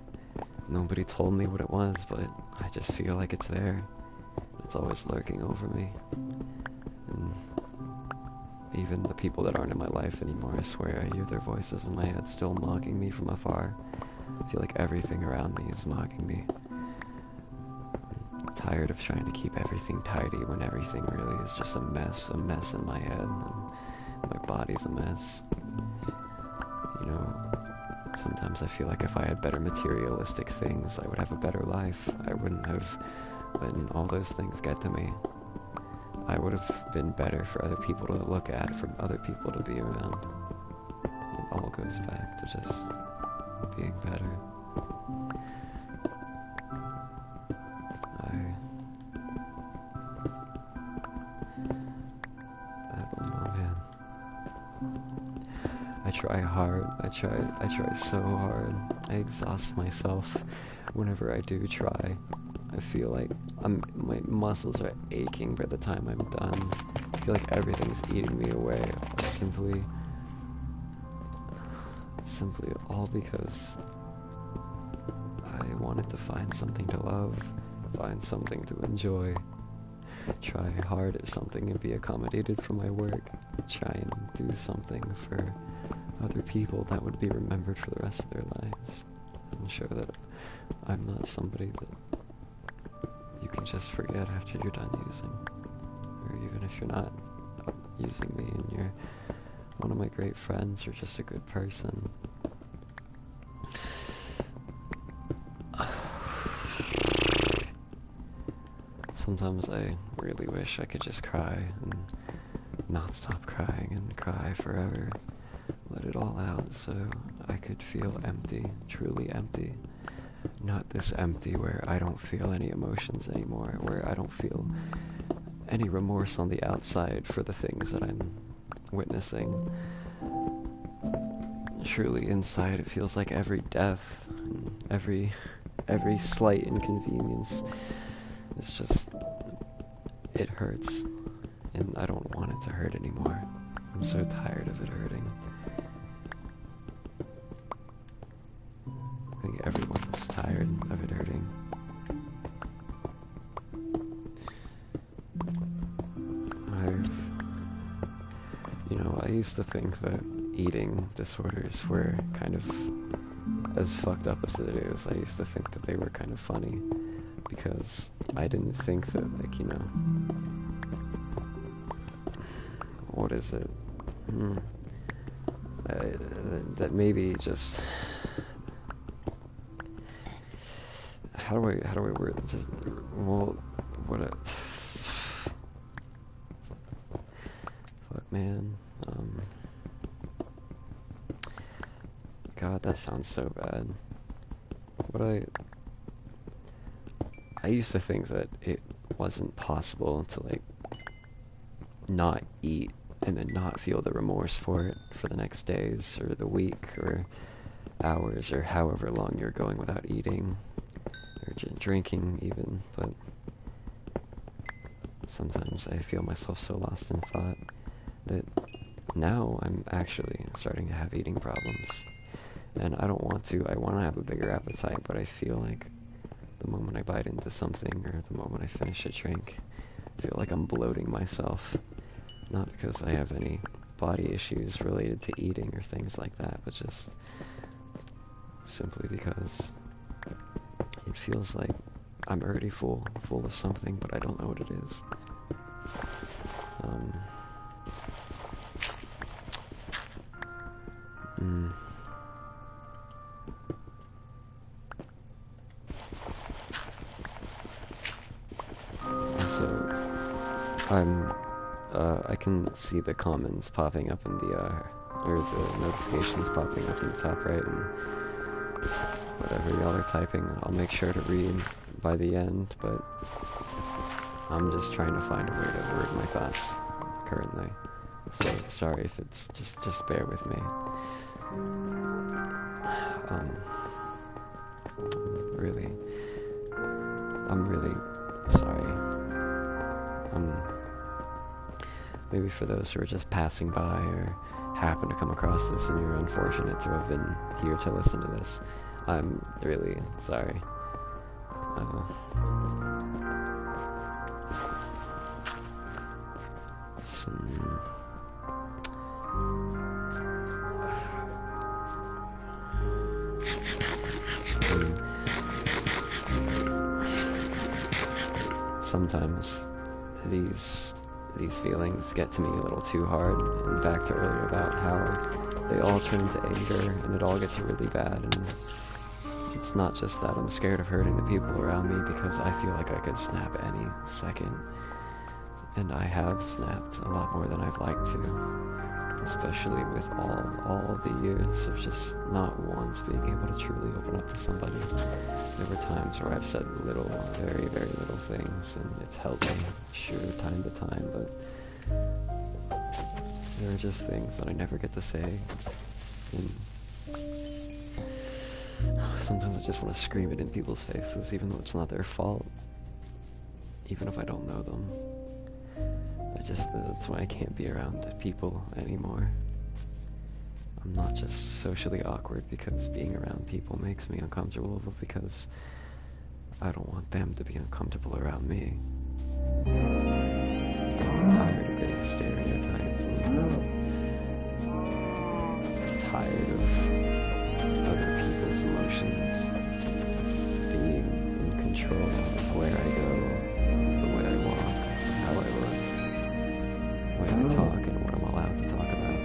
A: Nobody told me what it was, but I just feel like it's there. It's always lurking over me. And even the people that aren't in my life anymore, I swear I hear their voices in my head still mocking me from afar. I feel like everything around me is mocking me. I'm tired of trying to keep everything tidy when everything really is just a mess in my head, and my body's a mess. You know, sometimes I feel like if I had better materialistic things, I would have a better life. I wouldn't have let all those things get to me. I would have been better for other people to look at, for other people to be around. It all goes back to just being better. I don't know, man. I try hard. I try so hard. I exhaust myself whenever I do try. I feel like my muscles are aching by the time I'm done. I feel like everything's eating me away. Simply all because I wanted to find something to love, find something to enjoy, try hard at something and be accommodated for my work, try and do something for other people that would be remembered for the rest of their lives, and show that I'm not somebody that you can just forget after you're done using. Or even if you're not using me and you're one of my great friends or just a good person. sometimes I really wish I could just cry and not stop crying and cry forever. Let it all out so I could feel empty, truly empty. Not this empty where I don't feel any emotions anymore, where I don't feel any remorse on the outside for the things that I'm witnessing. Truly inside it feels like every death, every slight inconvenience, it's just, it hurts, and I don't want it to hurt anymore. I'm so tired of it hurting. I think everyone's tired of it hurting. I used to think that eating disorders were kind of as fucked up as it is. I used to think that they were kind of funny because I didn't think that, like, what is it? That maybe just, how do I word it? Just, well, what a, fuck, man. God, that sounds so bad. I used to think that it wasn't possible to, like, not eat and then not feel the remorse for it for the next days or the week or hours or however long you're going without eating or drinking even. But sometimes I feel myself so lost in thought that now I'm actually starting to have eating problems. And I don't want to. I want to have a bigger appetite, but I feel like the moment I bite into something or the moment I finish a drink, I feel like I'm bloating myself. Not because I have any body issues related to eating or things like that, but just simply because it feels like I'm already full of something, but I don't know what it is. I can see the comments popping up in the, or the notifications popping up in the top right, and whatever y'all are typing, I'll make sure to read by the end, but I'm just trying to find a way to word my thoughts currently. So, sorry if it's, just bear with me. I'm really sorry. Maybe for those who are just passing by or happen to come across this and you're unfortunate to have been here to listen to this, I'm really sorry. Sometimes these feelings get to me a little too hard, and back to earlier about how they all turn into anger and it all gets really bad. And it's not just that I'm scared of hurting the people around me, because I feel like I could snap any second, and I have snapped a lot more than I'd like to, especially with all of the years of just not once being able to truly open up to somebody. There were times where I've said little, very, very little things, and it's helped me, sure, time to time, but there are just things that I never get to say, and sometimes I just want to scream it in people's faces, even though it's not their fault, even if I don't know them. That's why I can't be around people anymore. I'm not just socially awkward because being around people makes me uncomfortable, but because I don't want them to be uncomfortable around me. I'm tired of getting stereotypes, and I'm tired of other people's emotions being in control of where I go, the way I walk, how I look, the way I talk, and what I'm allowed to talk about.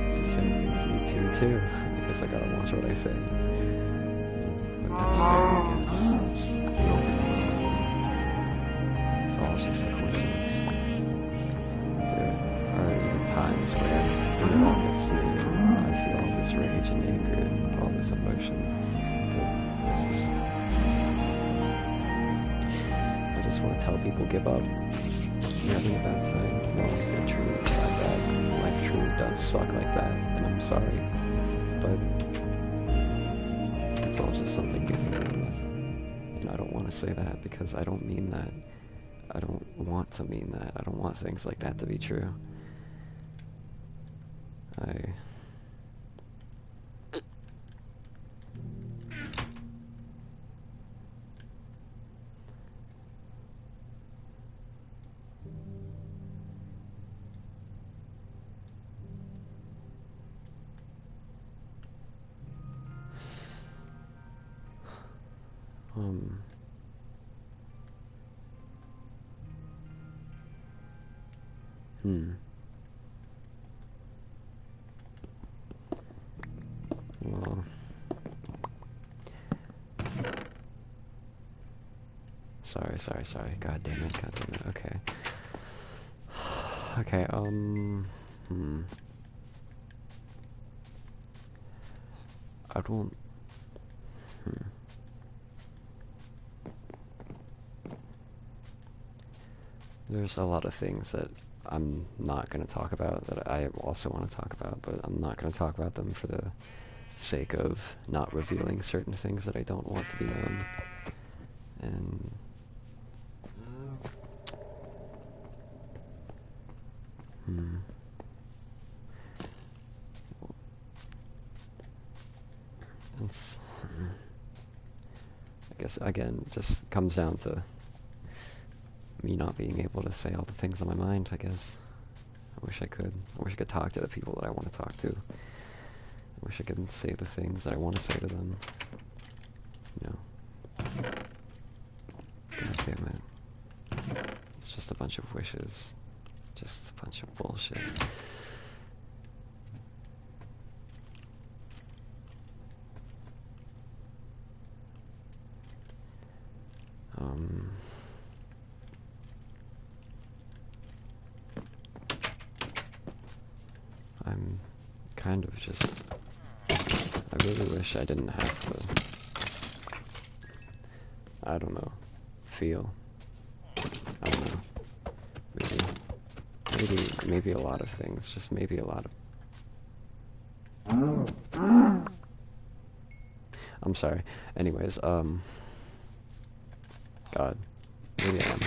A: It's the same thing to YouTube too, because I gotta watch what I say. But that's fair, I guess. all just a coincidence. There are even times where when it all gets to me, I feel all this rage and anger and all this emotion. But I just want to tell people, give up. You're having a bad time. Well, it truly is that bad. Life truly does suck like that, and I'm sorry. But it's all just something you have to deal with. And I don't want to say that because I don't mean that. I don't want to mean that. I don't want things like that to be true. Well, sorry. God damn it. Okay. Okay, I don't... There's a lot of things that I'm not going to talk about that I also want to talk about, but I'm not going to talk about them for the sake of not revealing certain things that I don't want to be known. And... It's... I guess, again, it just comes down to me not being able to say all the things on my mind, I guess. I wish I could. I wish I could talk to the people that I want to talk to. I wish I could say the things that I want to say to them. You know. God damn it. It's just a bunch of wishes. Just a bunch of bullshit. I'm kind of just... I really wish I didn't have to... I don't know. Feel. I don't know. Maybe a lot of things. Just maybe a lot of... I'm sorry. Anyways, God. Maybe I am.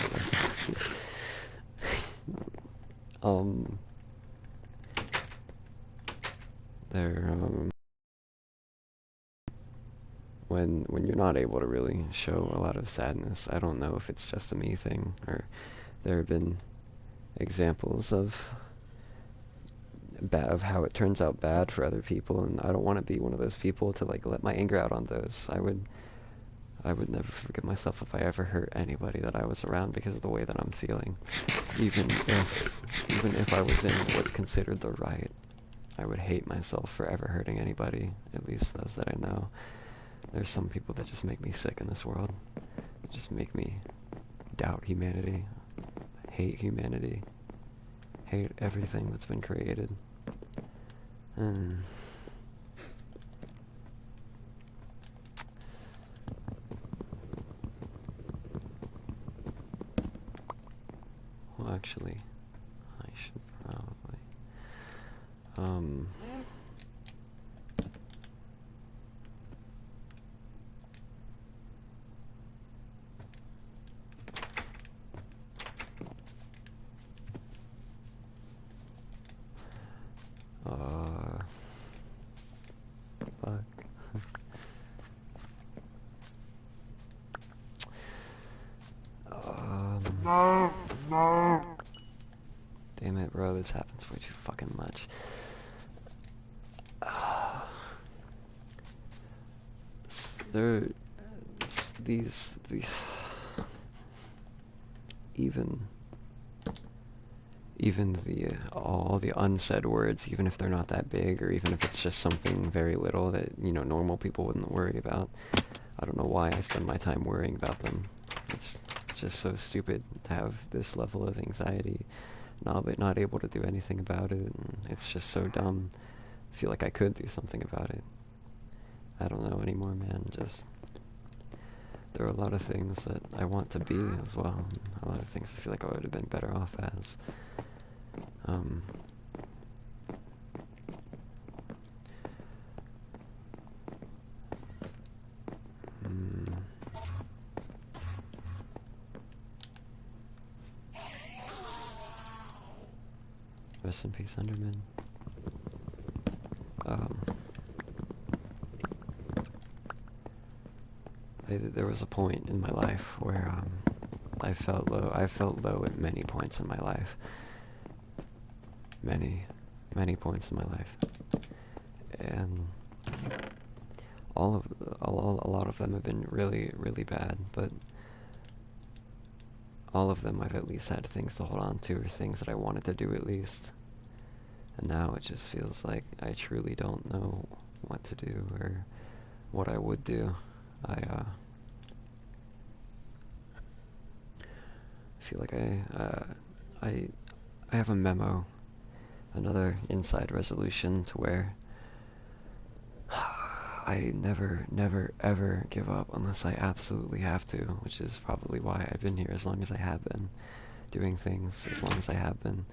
A: When you're not able to really show a lot of sadness, I don't know if it's just a me thing, or there have been examples of how it turns out bad for other people, and I don't want to be one of those people to like let my anger out on those. I would never forgive myself if I ever hurt anybody that I was around because of the way that I'm feeling. Even if I was in what's considered the right, I would hate myself for ever hurting anybody, at least those that I know. There's some people that just make me sick in this world. They just make me doubt humanity, hate humanity, hate everything that's been created. Well, actually, I should probably... fuck. Damn it, bro, this happens way too fucking much. These even all the unsaid words, even if they're not that big, or even if it's just something very little that, you know, normal people wouldn't worry about. I don't know why I spend my time worrying about them. It's just so stupid to have this level of anxiety, not able to do anything about it, and it's just so dumb. I feel like I could do something about it. I don't know anymore, man. Just, there are a lot of things that I want to be as well. A lot of things I feel like I would have been better off as. Rest in peace, Enderman. There was a point in my life where I felt low. I felt low at many points in my life. Many points in my life, and a lot of them have been really, really bad. But all of them, I've at least had things to hold on to, or things that I wanted to do at least. And now it just feels like I truly don't know what to do or what I would do. I feel like I have a memo, another inside resolution to where I never, ever give up unless I absolutely have to, which is probably why I've been here as long as I have been, doing things as long as I have been.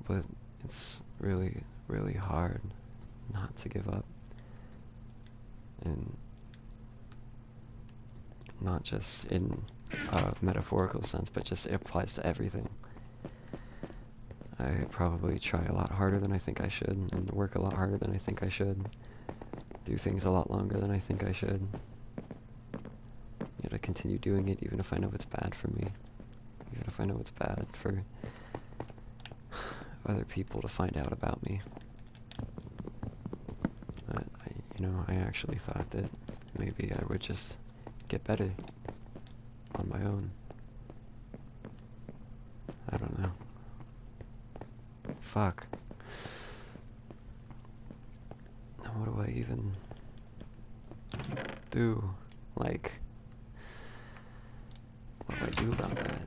A: But it's really, really hard not to give up. And not just in a metaphorical sense, but just it applies to everything. I probably try a lot harder than I think I should, and work a lot harder than I think I should, do things a lot longer than I think I should. Yet I continue doing it even if I know it's bad for me, even if I know it's bad for other people to find out about me. I actually thought that maybe I would just get better on my own. I don't know. Fuck. What do I even do? Like, what do I do about that?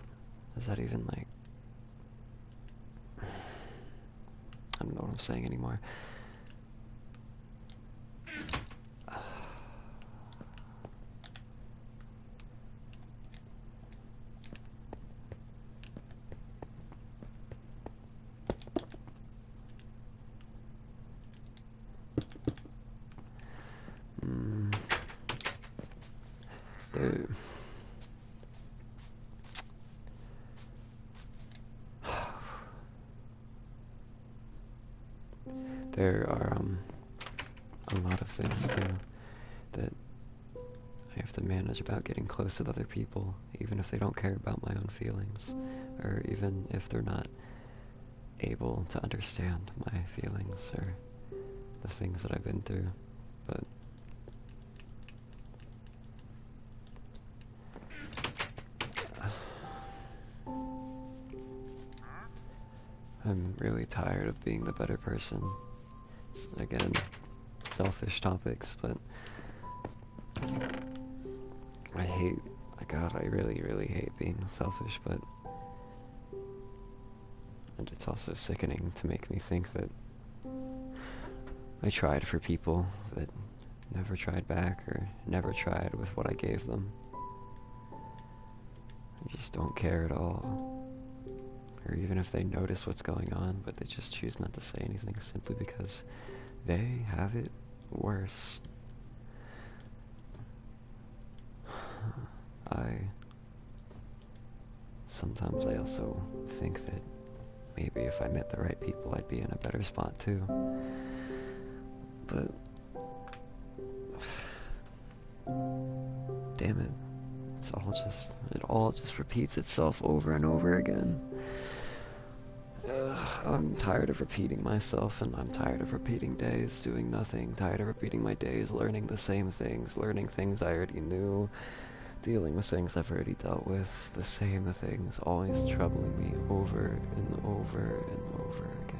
A: Is that even like... I don't know what I'm saying anymore. There are a lot of things too that I have to manage about getting close with other people, even if they don't care about my own feelings, or even if they're not able to understand my feelings or the things that I've been through. But I'm really tired of being the better person. Again, selfish topics, but I really, really hate being selfish, but and it's also sickening to make me think that I tried for people that never tried back or never tried with what I gave them. I just don't care at all. Or even if they notice what's going on, but they just choose not to say anything simply because they have it worse. Sometimes I also think that maybe if I met the right people, I'd be in a better spot too. But damn it, it all just repeats itself over and over again. I'm tired of repeating myself, and I'm tired of repeating days doing nothing, tired of repeating my days learning the same things, learning things I already knew, dealing with things I've already dealt with, the same things always troubling me over and over and over again.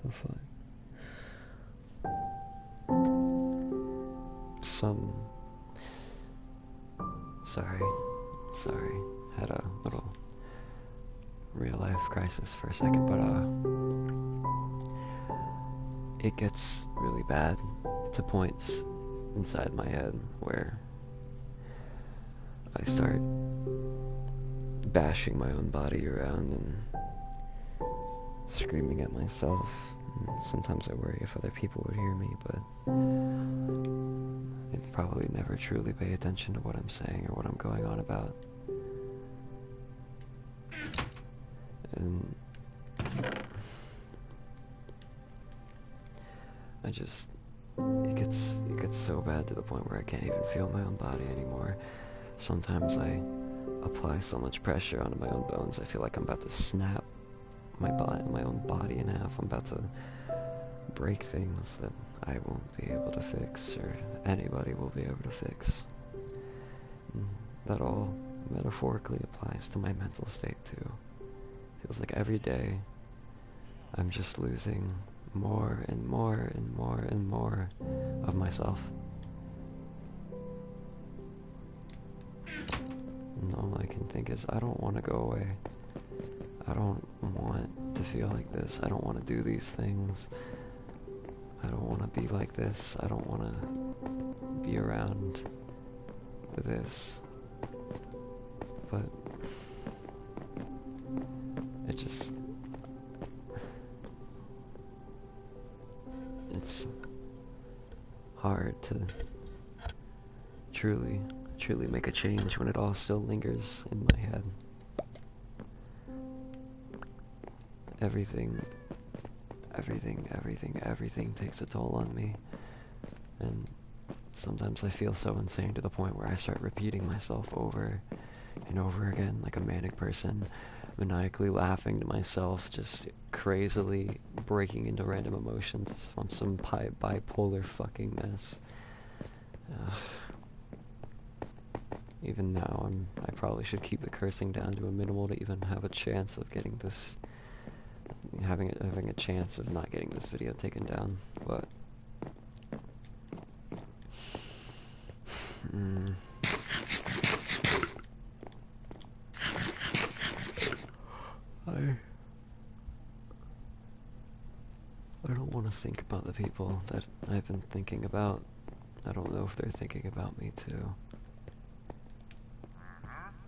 A: the fuck? Some... Sorry. Had a little real life crisis for a second, but it gets really bad to points inside my head where I start bashing my own body around and screaming at myself. And sometimes I worry if other people would hear me, but they'd probably never truly pay attention to what I'm saying or what I'm going on about. And it gets so bad to the point where I can't even feel my own body anymore. Sometimes I apply so much pressure onto my own bones, I feel like I'm about to snap my own body in half. I'm about to break things that I won't be able to fix, or anybody will be able to fix. And that all metaphorically applies to my mental state too. Feels like every day I'm just losing more and more and more and more of myself. And all I can think is, I don't want to go away. I don't want to feel like this. I don't want to do these things. I don't want to be like this. I don't want to be around this. But it just... it's hard to truly make a change when it all still lingers in my head. Everything takes a toll on me. And sometimes I feel so insane to the point where I start repeating myself over and over again like a manic person, maniacally laughing to myself, just crazily breaking into random emotions on some bipolar fucking mess. Even now, I probably should keep the cursing down to a minimal to even have a chance of getting this, having a chance of not getting this video taken down. But I don't want to think about the people that I've been thinking about. I don't know if they're thinking about me too.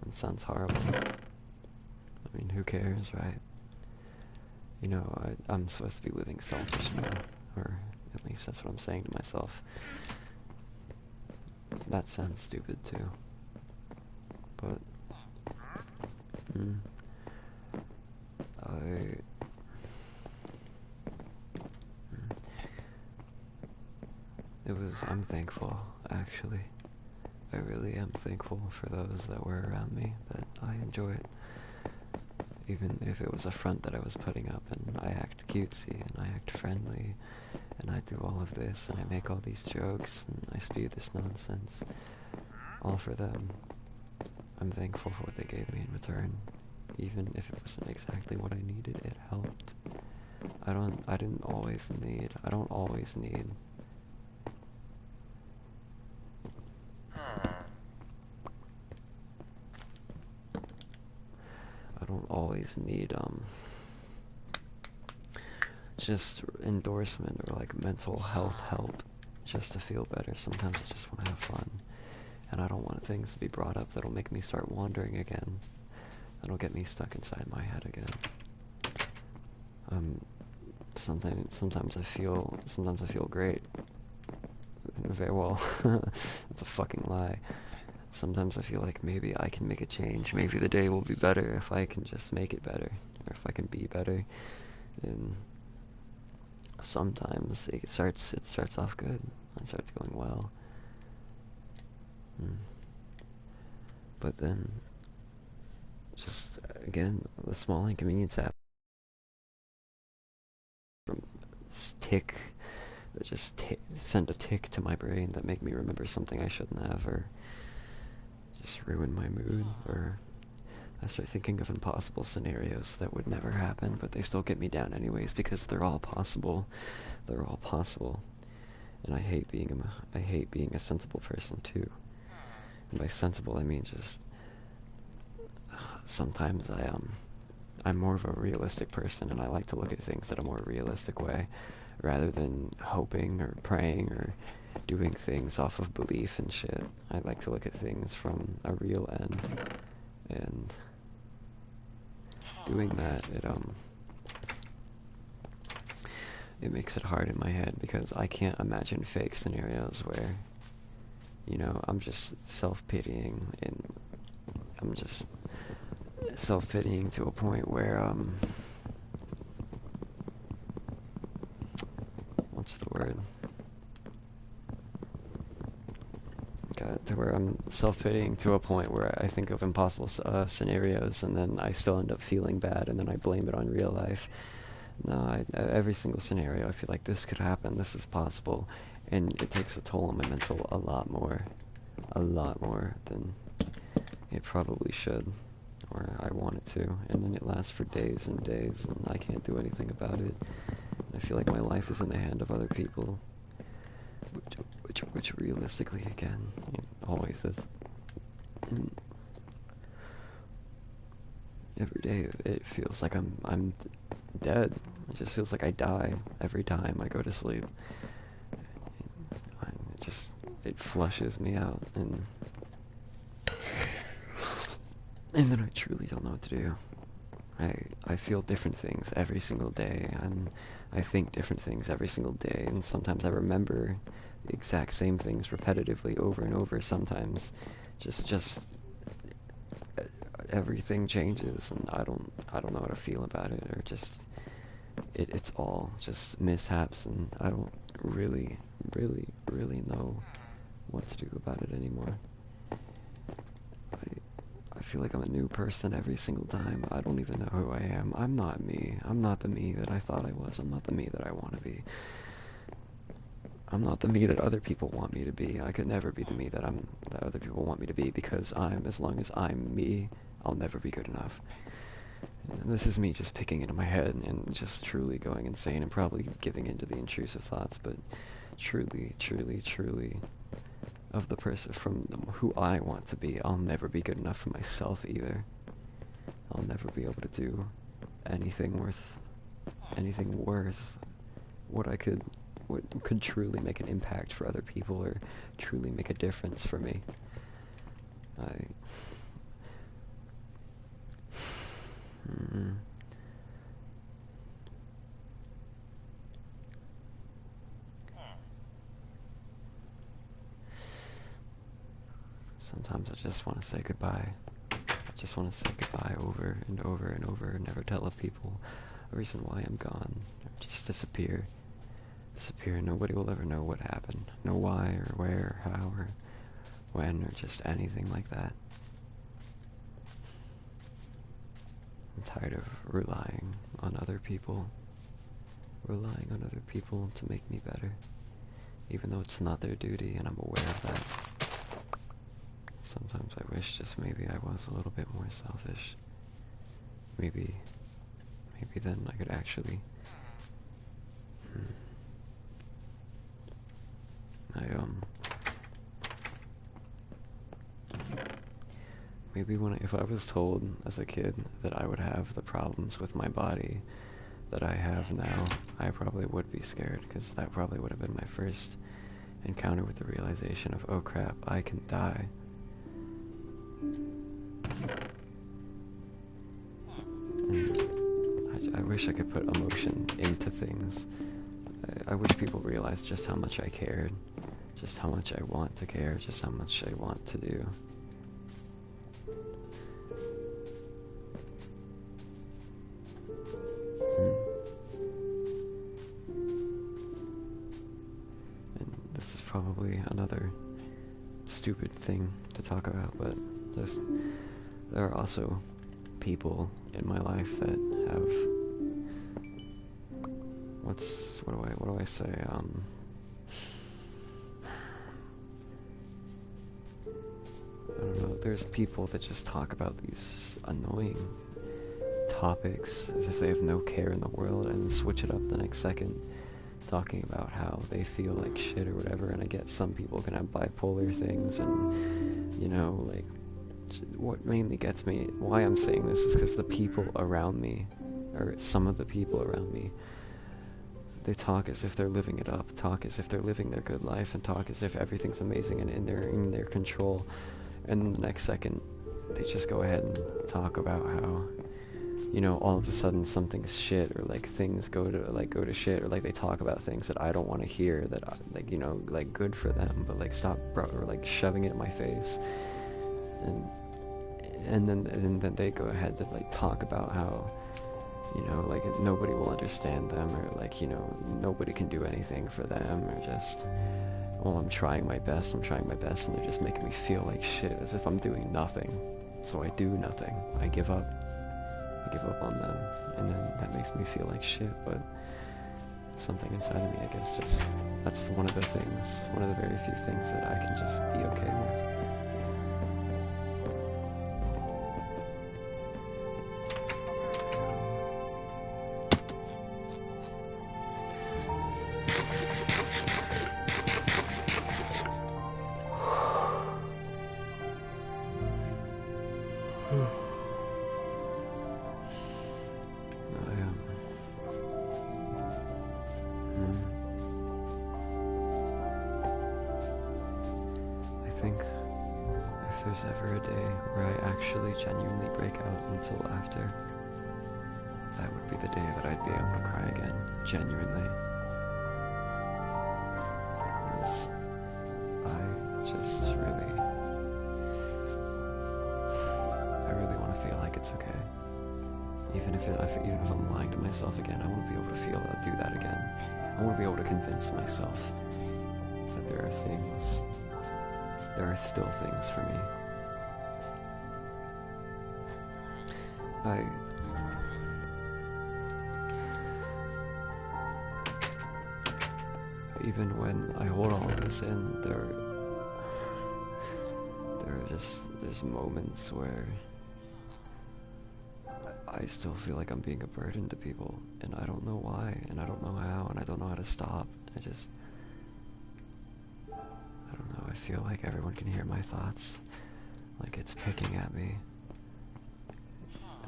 A: It sounds horrible. I mean, who cares, right? You know, I'm supposed to be living selfish now, or at least that's what I'm saying to myself. That sounds stupid too. But I'm thankful, actually. I really am thankful for those that were around me, that I enjoy it. Even if it was a front that I was putting up, and I act cutesy, and I act friendly, and I do all of this, and I make all these jokes, and I spew this nonsense, all for them. I'm thankful for what they gave me in return. Even if it wasn't exactly what I needed, it helped. I don't always need I don't always need just endorsement or like mental health help just to feel better. Sometimes I just want to have fun, and I don't want things to be brought up that'll make me start wandering again, that'll get me stuck inside my head again. Sometimes I feel great. Very well. That's a fucking lie. Sometimes I feel like maybe I can make a change. Maybe the day will be better if I can just make it better, or if I can be better. And sometimes it starts off good. It starts going well. But then, just again, the small inconvenience happens. From this tick that just send a tick to my brain that make me remember something I shouldn't have, or just ruin my mood, or I start thinking of impossible scenarios that would never happen, but they still get me down anyways because they're all possible. They're all possible. And I hate being a sensible person too. And by sensible I mean just sometimes I'm more of a realistic person, and I like to look at things in a more realistic way rather than hoping or praying or doing things off of belief and shit. I like to look at things from a real end, and doing that, it makes it hard in my head because I can't imagine fake scenarios where, I'm just self-pitying, and I'm just self-pitying to a point where, what's the word? To where I'm self-pitying to a point where I think of impossible scenarios, and then I still end up feeling bad, and then I blame it on real life. No, every single scenario, I feel like this could happen, this is possible, and it takes a toll on my mental a lot more than it probably should, or I want it to, and then it lasts for days and days, and I can't do anything about it. I feel like my life is in the hand of other people, which realistically, again, it always is. Every day it feels like I'm dead. It just feels like I die every time I go to sleep. It flushes me out, and then I truly don't know what to do. I feel different things every single day, and I think different things every single day, and sometimes I remember the exact same things repetitively over and over. Sometimes just everything changes, and I don't know how to feel about it, or just it's all just mishaps, and I don't really know what to do about it anymore. I feel like I'm a new person every single time. I don't even know who I am. I'm not me. I'm not the me that I thought I was. I'm not the me that I want to be. I'm not the me that other people want me to be. I could never be the me that other people want me to be, because as long as I'm me, I'll never be good enough. And this is me just picking into my head and just truly going insane and probably giving into the intrusive thoughts, but truly, of the person who I want to be, I'll never be good enough for myself either. I'll never be able to do anything worth what could truly make an impact for other people, or truly make a difference for me. Sometimes I just want to say goodbye. I just want to say goodbye over and over and over, and never tell people a reason why I'm gone. Or just disappear. And nobody will ever know what happened. Know why, or where, or how, or when, or just anything like that. I'm tired of relying on other people to make me better, even though it's not their duty, and I'm aware of that. Sometimes I wish just maybe I was a little bit more selfish. Maybe then I could actually maybe if I was told as a kid that I would have the problems with my body that I have now, I probably would be scared, because that probably would have been my first encounter with the realization of, oh crap, I can die. And I wish I could put emotion into things. I wish people realized just how much I cared, just how much I want to care, just how much I want to do. And this is probably another stupid thing to talk about, but there are also people in my life that have, what do I say, I don't know, there's people that just talk about these annoying topics as if they have no care in the world and switch it up the next second talking about how they feel like shit or whatever. And I get some people can have bipolar things, and you know, like, what mainly gets me, why I'm saying this is because the people around me, or some of the people around me, they talk as if they're living it up, talk as if they're living their good life, and talk as if everything's amazing and in their control. And the next second, they just go ahead and talk about how, you know, all of a sudden something's shit, or like things go to shit, or like they talk about things that I don't want to hear, that like, you know, like good for them, but like stop, bro, or like shoving it in my face. And then they go ahead to like talk about how, you know, like nobody will understand them, or like, you know, nobody can do anything for them, or just, well, I'm trying my best, and they're just making me feel like shit, as if I'm doing nothing. So I do nothing. I give up on them, and then that makes me feel like shit. But something inside of me, I guess, just, that's one of the very few things that I can just be okay with. I think if there's ever a day where I actually genuinely break out into laughter, that would be the day that I'd be able to cry again, genuinely. Because I really want to feel like it's okay. Even if I'm lying to myself again, I want to be able to do that again. I want to be able to convince myself that there are still things for me. Even when I hold all of this in, there's moments where I still feel like I'm being a burden to people, and I don't know why, and I don't know how, and I don't know how to stop. I don't know, I feel like everyone can hear my thoughts, like it's picking at me.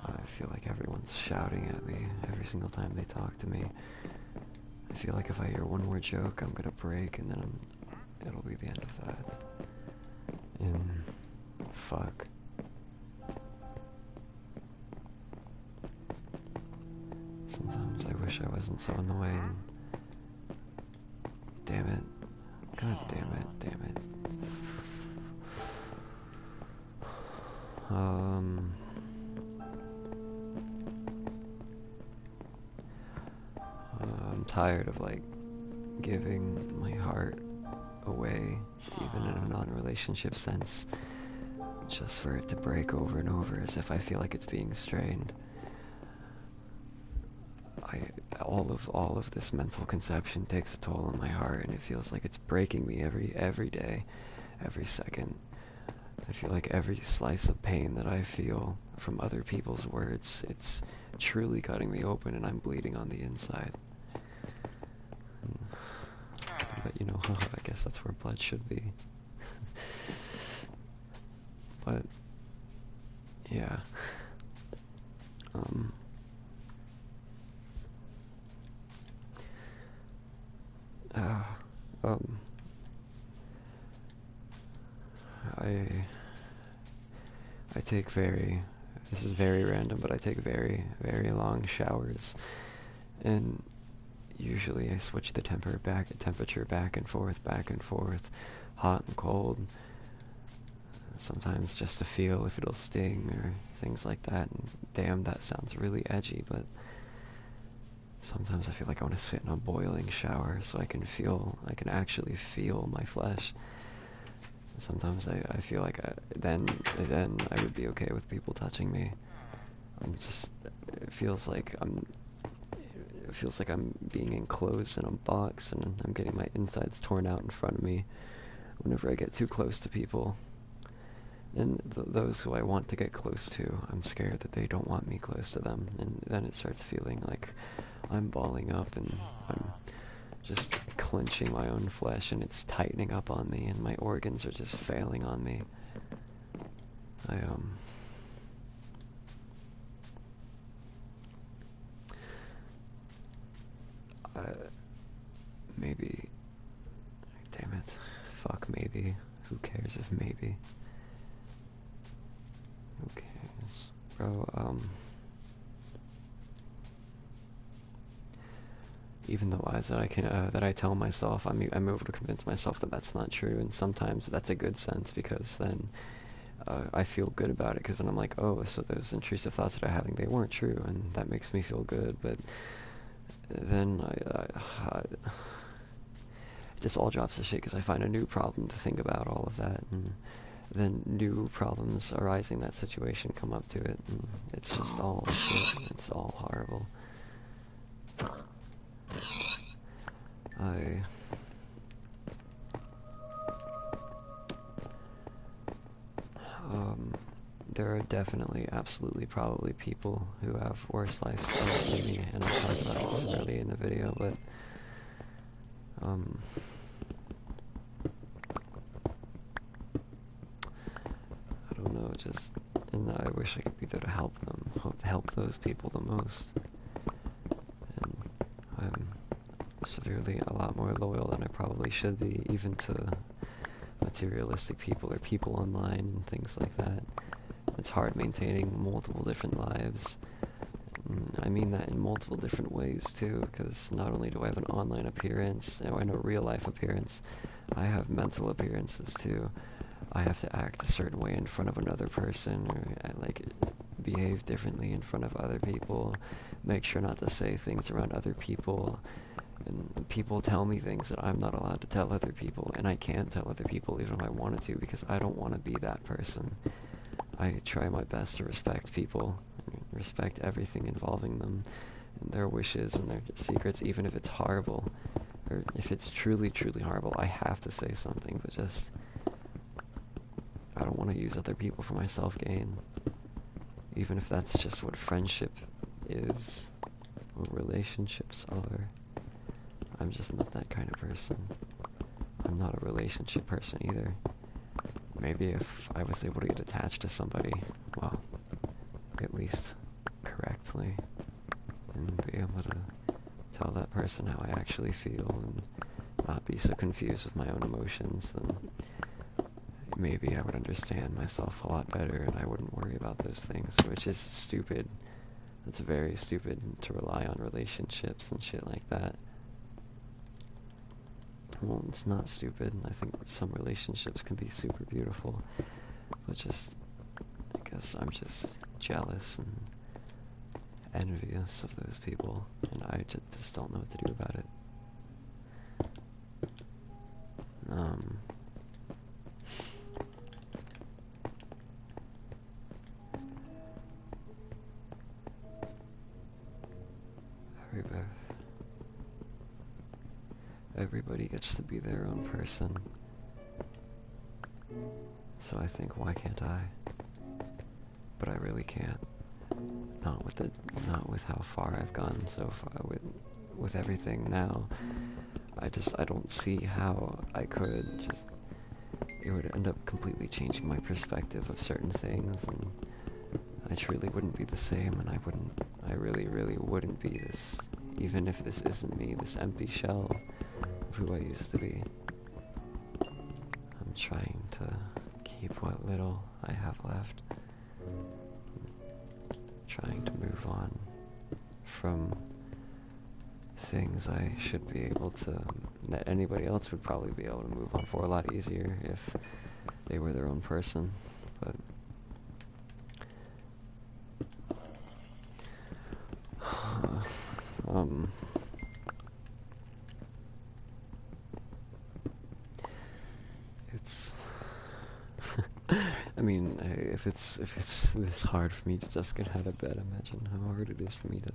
A: I feel like everyone's shouting at me every single time they talk to me. I feel like if I hear one more joke, I'm gonna break, and then it'll be the end of that. And fuck. Sometimes I wish I wasn't so annoying. Damn it. God damn it, damn it. I'm tired of like giving my heart away, even in a non-relationship sense, just for it to break over and over as if I feel like it's being strained. All of this mental conception takes a toll on my heart, and it feels like it's breaking me every day, every second. I feel like every slice of pain that I feel from other people's words, it's truly cutting me open, and I'm bleeding on the inside. But you know, I guess that's where blood should be. But yeah. I take this is very random, but I take very, very long showers, and usually I switch the temperature back and forth, hot and cold, sometimes just to feel if it'll sting or things like that. And damn, that sounds really edgy, but sometimes I feel like I want to sit in a boiling shower so I can actually feel my flesh. Sometimes I feel like then I would be okay with people touching me. It feels like I'm being enclosed in a box, and I'm getting my insides torn out in front of me whenever I get too close to people. And those who I want to get close to, I'm scared that they don't want me close to them, and then it starts feeling like I'm balling up and I'm just clenching my own flesh, and it's tightening up on me, and my organs are just failing on me. I maybe, damn it, fuck maybe, who cares if maybe, who cares, bro, even the lies that that I tell myself, I'm able to convince myself that that's not true, and sometimes that's a good sense, because then I feel good about it, because then I'm like, oh, so those intrusive thoughts that I'm having, they weren't true, and that makes me feel good. But then it just all drops to shit, because I find a new problem to think about all of that, and then new problems arising in that situation come up to it, and it's just all shit. It's all horrible. There are definitely, absolutely, probably people who have worse lifestyles than me, and I talked about this early in the video, but I don't know, just, and I wish I could be there to help them, help those people the most, and I'm severely a lot more loyal than I probably should be, even to materialistic people or people online and things like that. It's hard maintaining multiple different lives. And I mean that in multiple different ways too, because not only do I have an online appearance, and a real life appearance, I have mental appearances too. I have to act a certain way in front of another person, or like behave differently in front of other people, make sure not to say things around other people, and people tell me things that I'm not allowed to tell other people, and I can't tell other people even if I wanted to, because I don't want to be that person. I try my best to respect people, respect everything involving them, and their wishes and their secrets, even if it's horrible, or if it's truly, truly horrible. I have to say something, but just, I don't want to use other people for my self-gain, even if that's just what friendship is, or relationships are. I'm just not that kind of person. I'm not a relationship person either. Maybe if I was able to get attached to somebody, well, at least correctly, and be able to tell that person how I actually feel, and not be so confused with my own emotions, then maybe I would understand myself a lot better, and I wouldn't worry about those things, which is stupid. It's very stupid to rely on relationships and shit like that. Well, it's not stupid. I think some relationships can be super beautiful, but just, I guess I'm just jealous and envious of those people, and I just don't know what to do about it. Everybody gets to be their own person, so I think, why can't I? But I really can't. Not with how far I've gone so far, with everything now. I don't see how I could just, it would end up completely changing my perspective of certain things, and I truly wouldn't be the same, and I really, really wouldn't be this, even if this isn't me, this empty shell of who I used to be. I'm trying to keep what little I have left. Trying to move on from things I should be able to, that anybody else would probably be able to move on for a lot easier if they were their own person, but it's I mean, if it's this hard for me to just get out of bed, imagine how hard it is for me to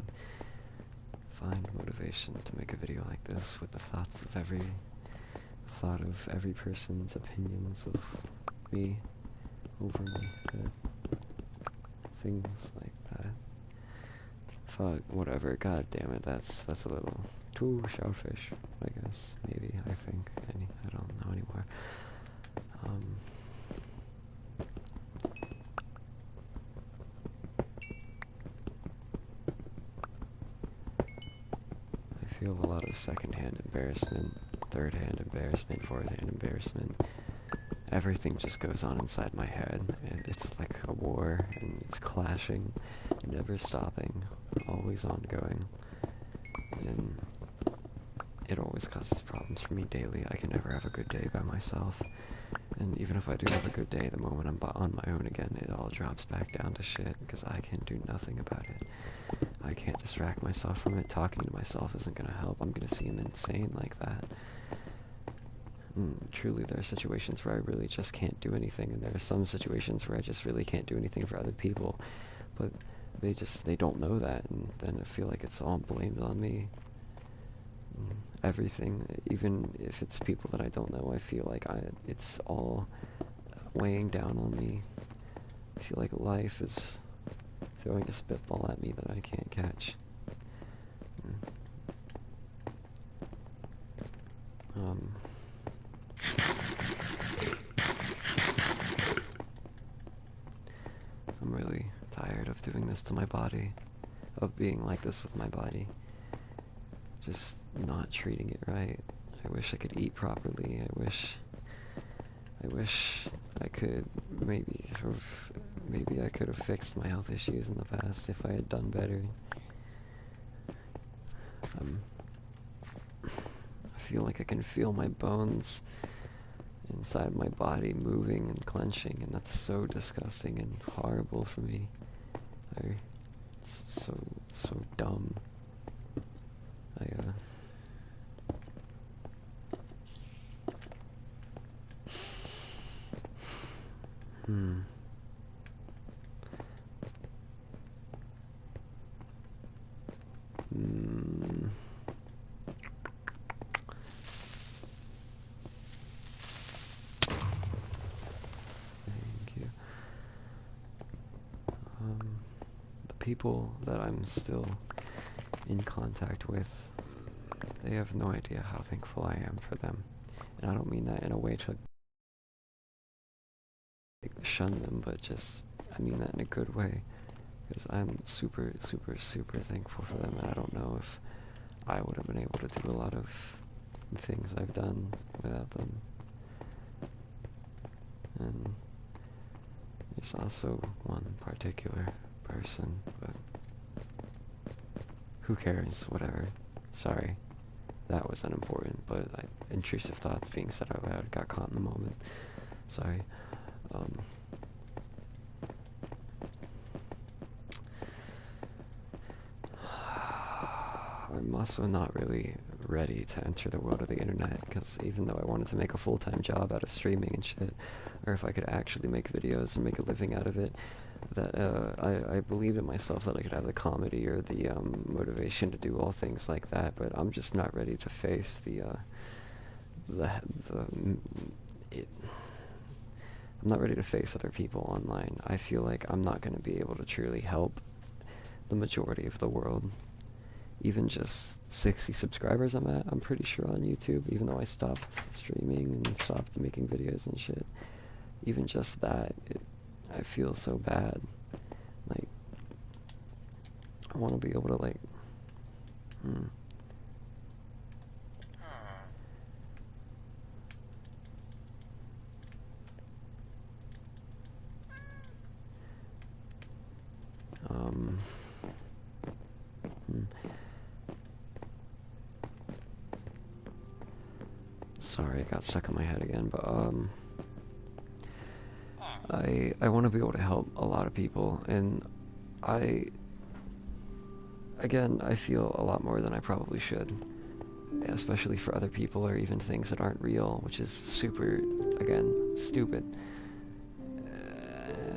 A: find motivation to make a video like this with the thought of every person's opinions of me over my head. Things like that. Fuck, whatever. God damn it, that's a little too shellfish, I guess. Maybe, I think. I don't know anymore. I feel a lot of second-hand embarrassment, third-hand embarrassment, fourth-hand embarrassment. Everything just goes on inside my head, and it's like a war, and it's clashing, never stopping, always ongoing, and it always causes problems for me daily. I can never have a good day by myself, and even if I do have a good day, the moment I'm on my own again, it all drops back down to shit, because I can do nothing about it. I can't distract myself from it. Talking to myself isn't gonna help. I'm gonna seem insane like that. Truly, there are situations where I really just can't do anything, and there are some situations where I just really can't do anything for other people, but they don't know that, and then I feel like it's all blamed on me. Everything, even if it's people that I don't know, I feel like it's all weighing down on me. I feel like life is throwing a spitball at me that I can't catch. I'm really tired of doing this to my body, of being like this with my body. Just not treating it right. I wish I could eat properly. I wish I could maybe I could have fixed my health issues in the past if I had done better. I feel like I can feel my bones inside my body moving and clenching, and that's so disgusting and horrible for me. It's so dumb. Thank you. The people that I'm still in contact with, they have no idea how thankful I am for them. And I don't mean that in a way to shun them, but just, I mean that in a good way. Because I'm super, super, super thankful for them, and I don't know if I would have been able to do a lot of things I've done without them. And there's also one particular person, but who cares, whatever. Sorry, that was unimportant, but intrusive thoughts being said out loud, got caught in the moment. Sorry. I'm also not really ready to enter the world of the internet, because even though I wanted to make a full-time job out of streaming and shit, or if I could actually make videos and make a living out of it, that I believed in myself that I could have the comedy or the motivation to do all things like that, but I'm just not ready to face I'm not ready to face other people online. I feel like I'm not going to be able to truly help the majority of the world. Even just 60 subscribers I'm pretty sure on YouTube, even though I stopped streaming and stopped making videos and shit. Even just that, I feel so bad. Like, I want to be able to, like, sorry, it got stuck in my head again, but, I want to be able to help a lot of people, and again, I feel a lot more than I probably should, especially for other people or even things that aren't real, which is super, again, stupid.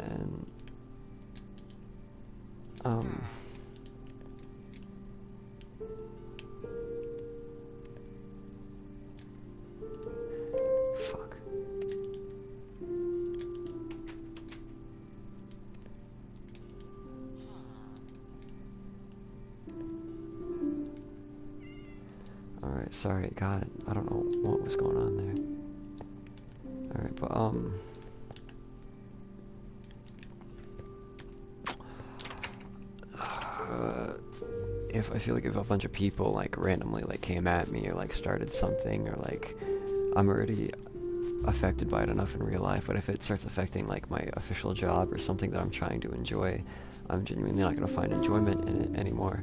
A: And, fuck. sorry, God, I don't know what was going on there. Alright, but, if I feel like if a bunch of people, like, randomly, like, came at me or, like, started something, or, like, I'm already affected by it enough in real life, but if it starts affecting, like, my official job or something that I'm trying to enjoy, I'm genuinely not going to find enjoyment in it anymore.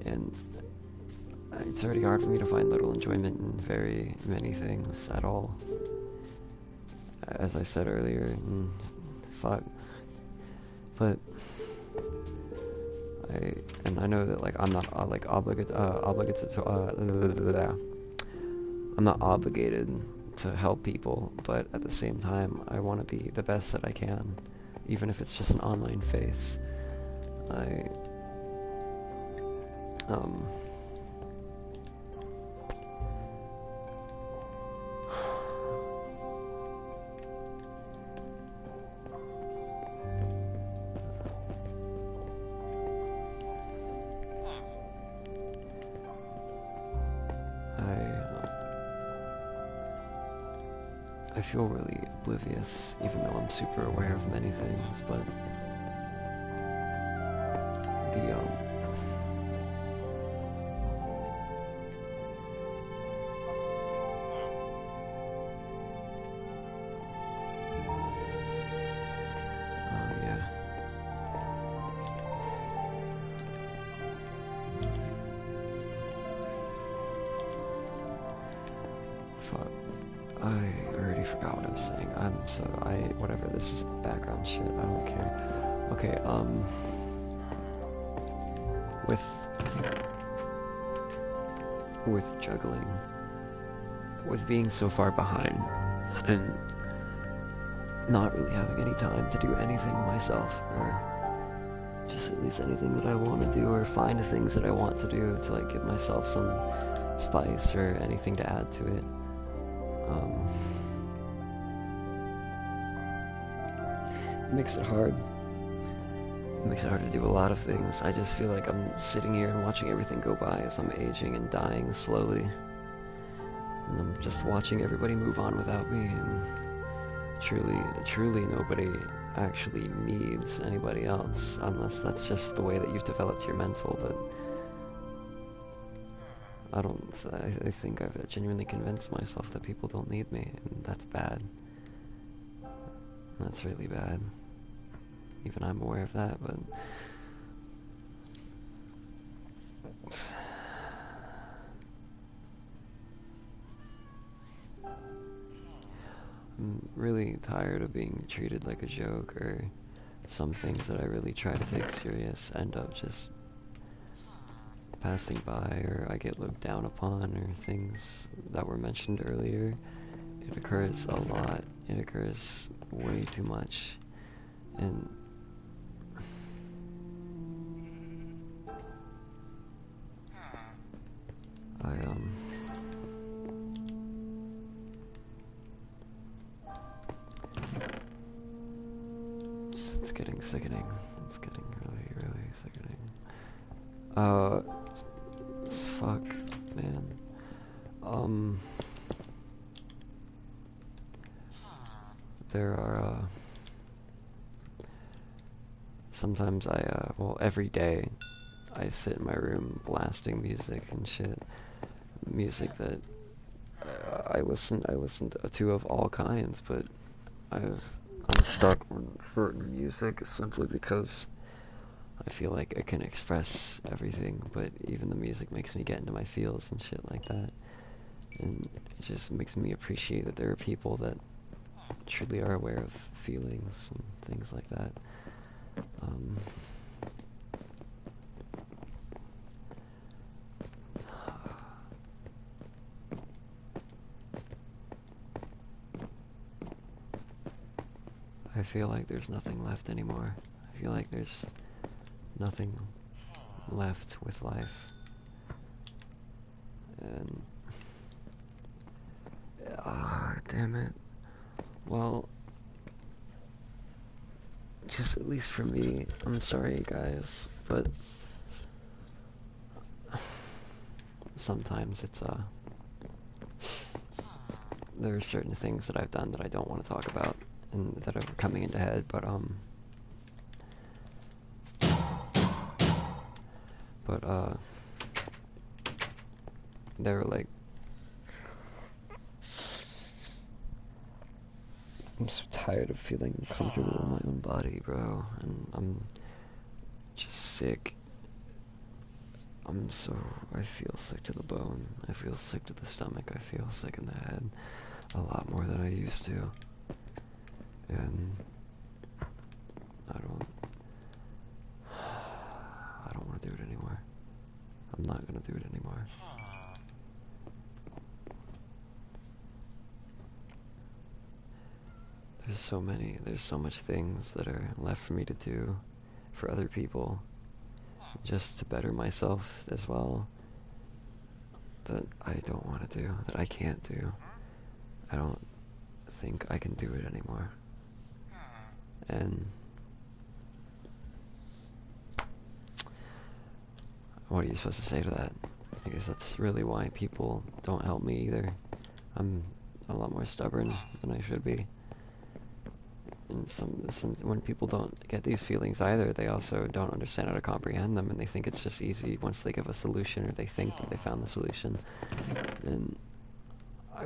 A: And it's already hard for me to find little enjoyment in very many things at all. As I said earlier, fuck. But I know that, like, I'm not obligated I'm not obligated to help people, but at the same time, I want to be the best that I can, even if it's just an online face. I feel really oblivious, even though I'm super aware of many things, but the, yeah. Fuck. I already forgot what I was saying. Whatever, this is background shit, I don't care. Okay, with juggling, with being so far behind, and not really having any time to do anything myself, or just at least anything that I want to do, or find things that I want to do to, like, give myself some spice or anything to add to it. It makes it hard. It makes it hard to do a lot of things. I just feel like I'm sitting here and watching everything go by as I'm aging and dying slowly. And I'm just watching everybody move on without me, and truly nobody actually needs anybody else, unless that's just the way that you've developed your mental, but I think I've genuinely convinced myself that people don't need me, and that's bad. That's really bad. Even I'm aware of that, but I'm really tired of being treated like a joke, or some things that I really try to take serious end up just passing by, or I get looked down upon, or things that were mentioned earlier. It occurs a lot. It occurs way too much. And it's getting sickening. It's getting really sickening. Fuck, man. There are, sometimes well, every day, I sit in my room blasting music and shit. Music that I listen to of all kinds, but I'm stuck on certain music simply because I feel like I can express everything, but even the music makes me get into my feels and shit like that. And it just makes me appreciate that there are people that truly are aware of feelings and things like that. I feel like there's nothing left anymore. I feel like there's nothing left with life. And damn it. Well, just at least for me, I'm sorry guys, but sometimes it's there are certain things that I've done that I don't want to talk about and that are coming into head, but they were like, I'm so tired of feeling uncomfortable in my own body, bro, and I'm just sick. I feel sick to the bone. I feel sick to the stomach. I feel sick in the head a lot more than I used to. And I don't want to do it anymore. I'm not gonna do it anymore. There's so much things that are left for me to do for other people, just to better myself as well, that I don't want to do, that I can't do. I don't think I can do it anymore. And what are you supposed to say to that? I guess that's really why people don't help me either. I'm a lot more stubborn than I should be. And when people don't get these feelings either, they also don't understand how to comprehend them, and they think it's just easy once they give a solution, or they think that they found the solution. And a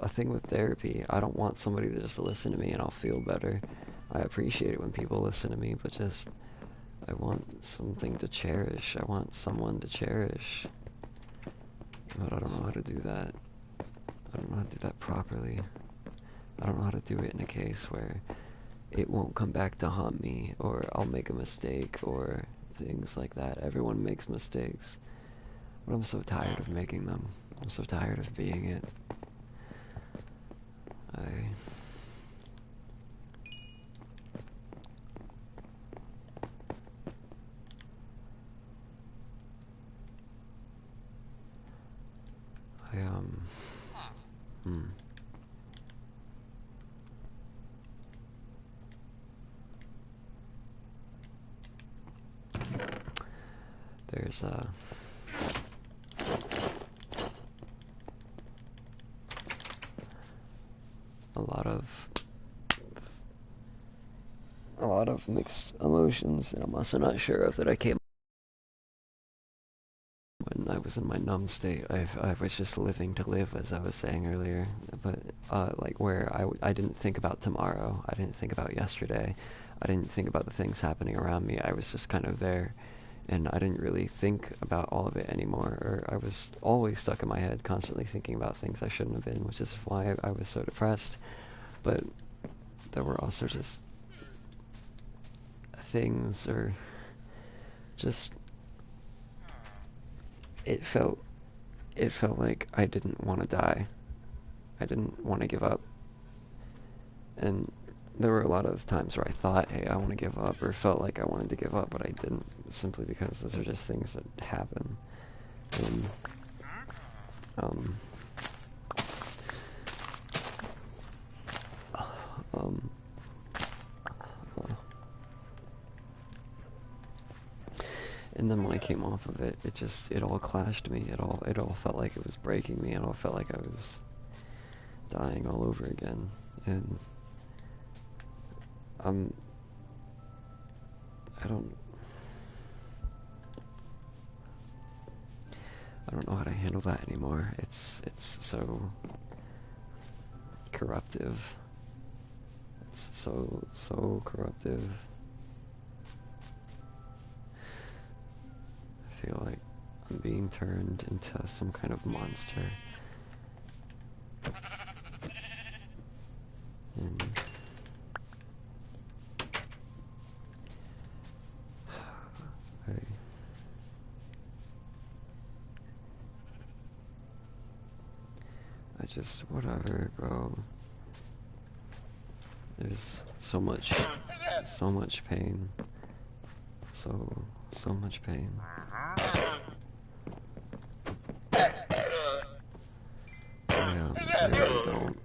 A: thing with therapy, I don't want somebody to just listen to me and I'll feel better. I appreciate it when people listen to me, but I want something to cherish. I want someone to cherish. But I don't know how to do that. I don't know how to do that properly. I don't know how to do it in a case where it won't come back to haunt me, or I'll make a mistake, or things like that. Everyone makes mistakes. But I'm so tired of making them. I'm so tired of being it. There's a lot of mixed emotions, and I'm also not sure of that I came when I was in my numb state. I was just living to live, as I was saying earlier, but like where I didn't think about tomorrow. I didn't think about yesterday. I didn't think about the things happening around me. I was just kind of there, and I didn't really think about all of it anymore, or I was always stuck in my head, constantly thinking about things I shouldn't have been, which is why I was so depressed. But there were also just things, or just it felt like I didn't want to die. I didn't want to give up. And there were a lot of times where I thought, hey, I want to give up, or felt like I wanted to give up, but I didn't, simply because those are just things that happen. And and then when I came off of it, it all clashed me. It all felt like it was breaking me. It all felt like I was dying all over again. And I don't know how to handle that anymore. It's so corruptive. It's so corruptive. I feel like I'm being turned into some kind of monster. And whatever, bro. There's so much pain. So much pain. I really don't.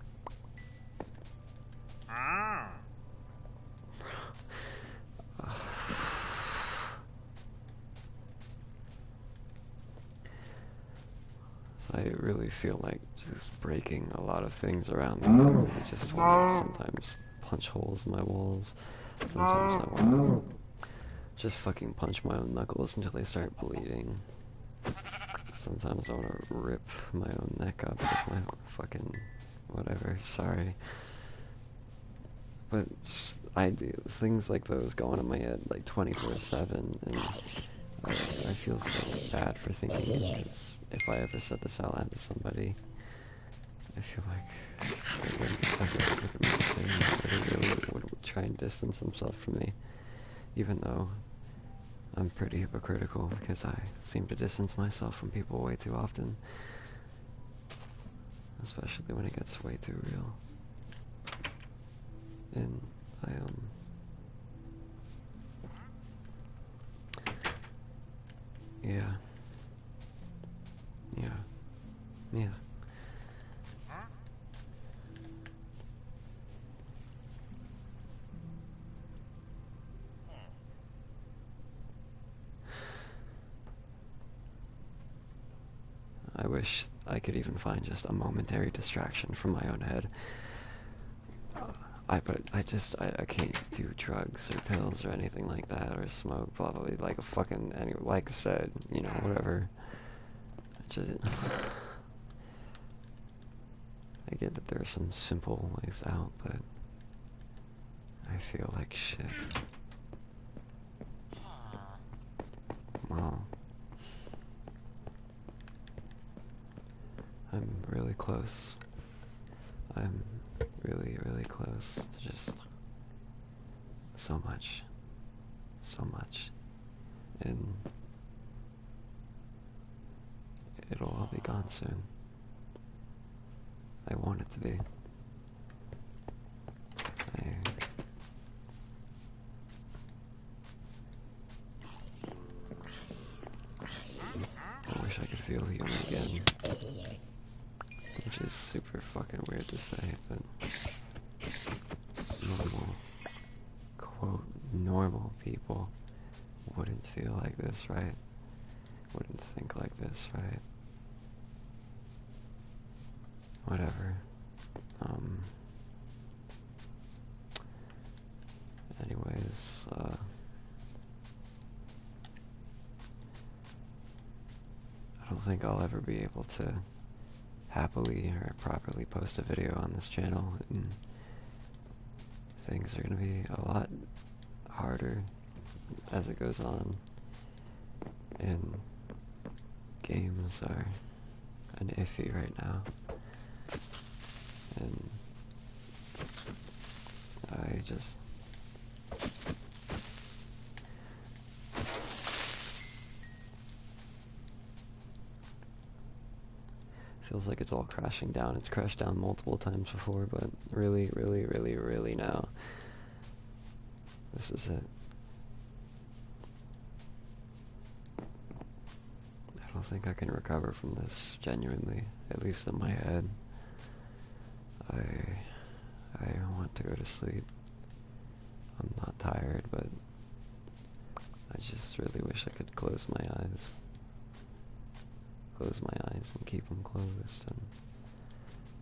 A: I really feel like just breaking a lot of things around me. I just want to sometimes punch holes in my walls. Sometimes I want to just fucking punch my own knuckles until they start bleeding. Sometimes I want to rip my own neck up with my fucking whatever. Sorry. But just, I do things like those go on in my head like 24/7, and I feel so bad for thinking it, because if I ever said this out loud to somebody, I feel like they wouldn't ever look at me the same. They really would try and distance themselves from me, even though I'm pretty hypocritical, because I seem to distance myself from people way too often, especially when it gets way too real. And yeah, yeah, yeah. I wish I could even find just a momentary distraction from my own head. But I can't do drugs or pills or anything like that, or smoke, probably, like a fucking, like I said, you know, whatever. Just, I get that there are some simple ways out, but I feel like shit. Well, I'm really close. I'm really, really close to just so much. So much. And it'll all be gone soon. I want it to be. I wish I could feel human again. Which is super fucking weird to say, but normal, quote, normal people wouldn't feel like this, right? Wouldn't think like this, right? Whatever. Anyways, I don't think I'll ever be able to happily or properly post a video on this channel, and things are gonna be a lot harder as it goes on, and games are an iffy right now, and I just feels like it's all crashing down. It's crashed down multiple times before, but really, really, really, really now, this is it. I don't think I can recover from this, genuinely, at least in my head. I want to go to sleep. I'm not tired, but I just really wish I could close my eyes. Close my eyes and keep them closed and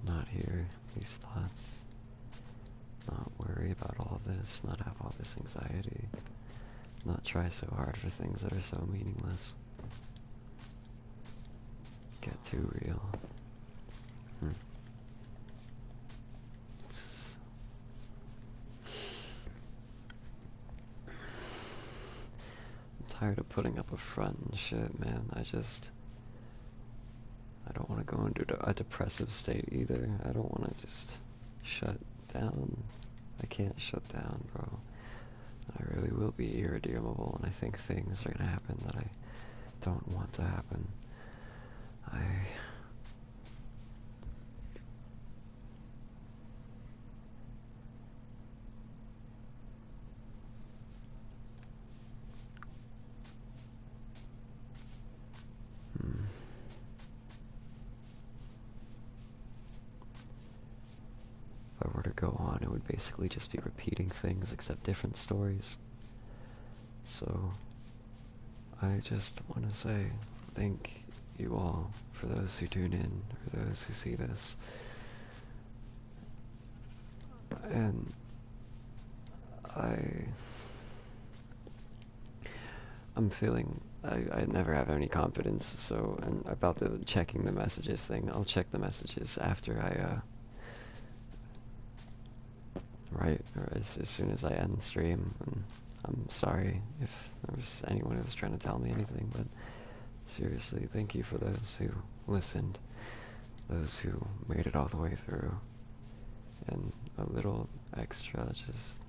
A: not hear these thoughts. Not worry about all this, not have all this anxiety. Not try so hard for things that are so meaningless. Get too real. I'm tired of putting up a front and shit, man. I don't want to go into a depressive state either. I don't want to just shut down. I can't shut down, bro. I really will be irredeemable, and I think things are gonna happen that I don't want to happen. If I were to go on, it would basically just be repeating things except different stories. So, I just want to say thank you all, for those who tune in, for those who see this. And I... I'm feeling... I never have any confidence, so... And about the checking the messages thing, I'll check the messages after I, right, or as soon as I end stream. And I'm sorry if there was anyone who was trying to tell me anything, but seriously, thank you for those who listened, those who made it all the way through, and a little extra, just...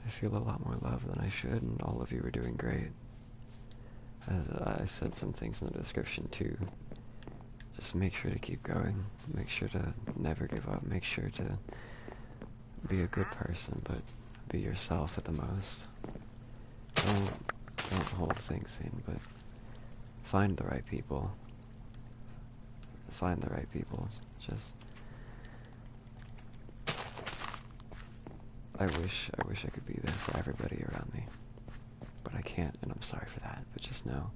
A: I feel a lot more love than I should, and all of you are doing great. As I said some things in the description too. Just make sure to keep going. Make sure to never give up. Make sure to be a good person, but be yourself at the most. Don't hold things in, but find the right people. Find the right people. Just... I wish I could be there for everybody around me. But I can't, and I'm sorry for that. But just know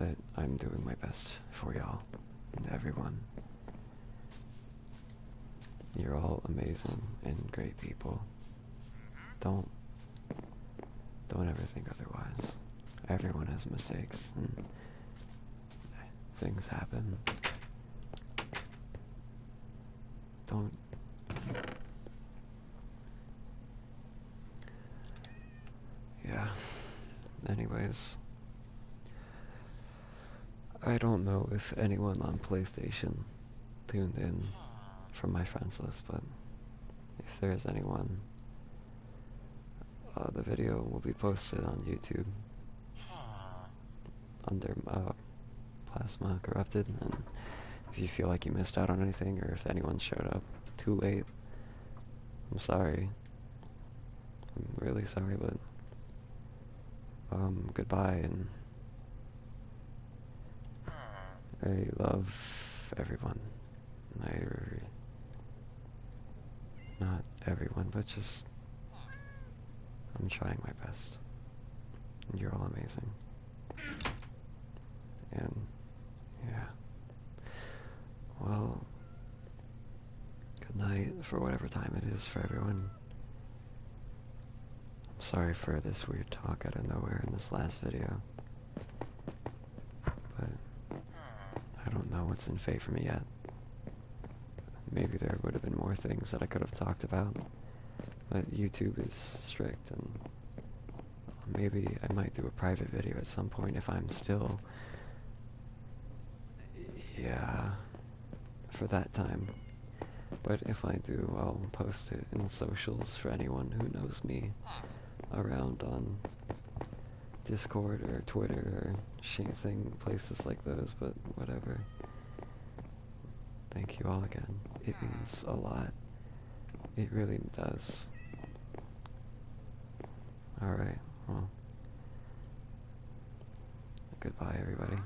A: that I'm doing my best for y'all and everyone. You're all amazing and great people. Don't ever think otherwise. Everyone has mistakes, and things happen. Don't... Yeah. Anyways, I don't know if anyone on PlayStation tuned in from my friends list, but if there is anyone, the video will be posted on YouTube under Plasma Corrupted, and if you feel like you missed out on anything, or if anyone showed up too late, I'm sorry. I'm really sorry, but goodbye, and I love everyone. Not everyone, but just... I'm trying my best. And you're all amazing. And, yeah. Well, good night for whatever time it is for everyone. I'm sorry for this weird talk out of nowhere in this last video. But I don't know what's in fate for me yet. Maybe there would have been more things that I could have talked about. But YouTube is strict, and maybe I might do a private video at some point if I'm still... Yeah, for that time. But if I do, I'll post it in socials for anyone who knows me around on Discord or Twitter or places like those, but whatever. Thank you all again. It means a lot. It really does. Alright, well, goodbye everybody.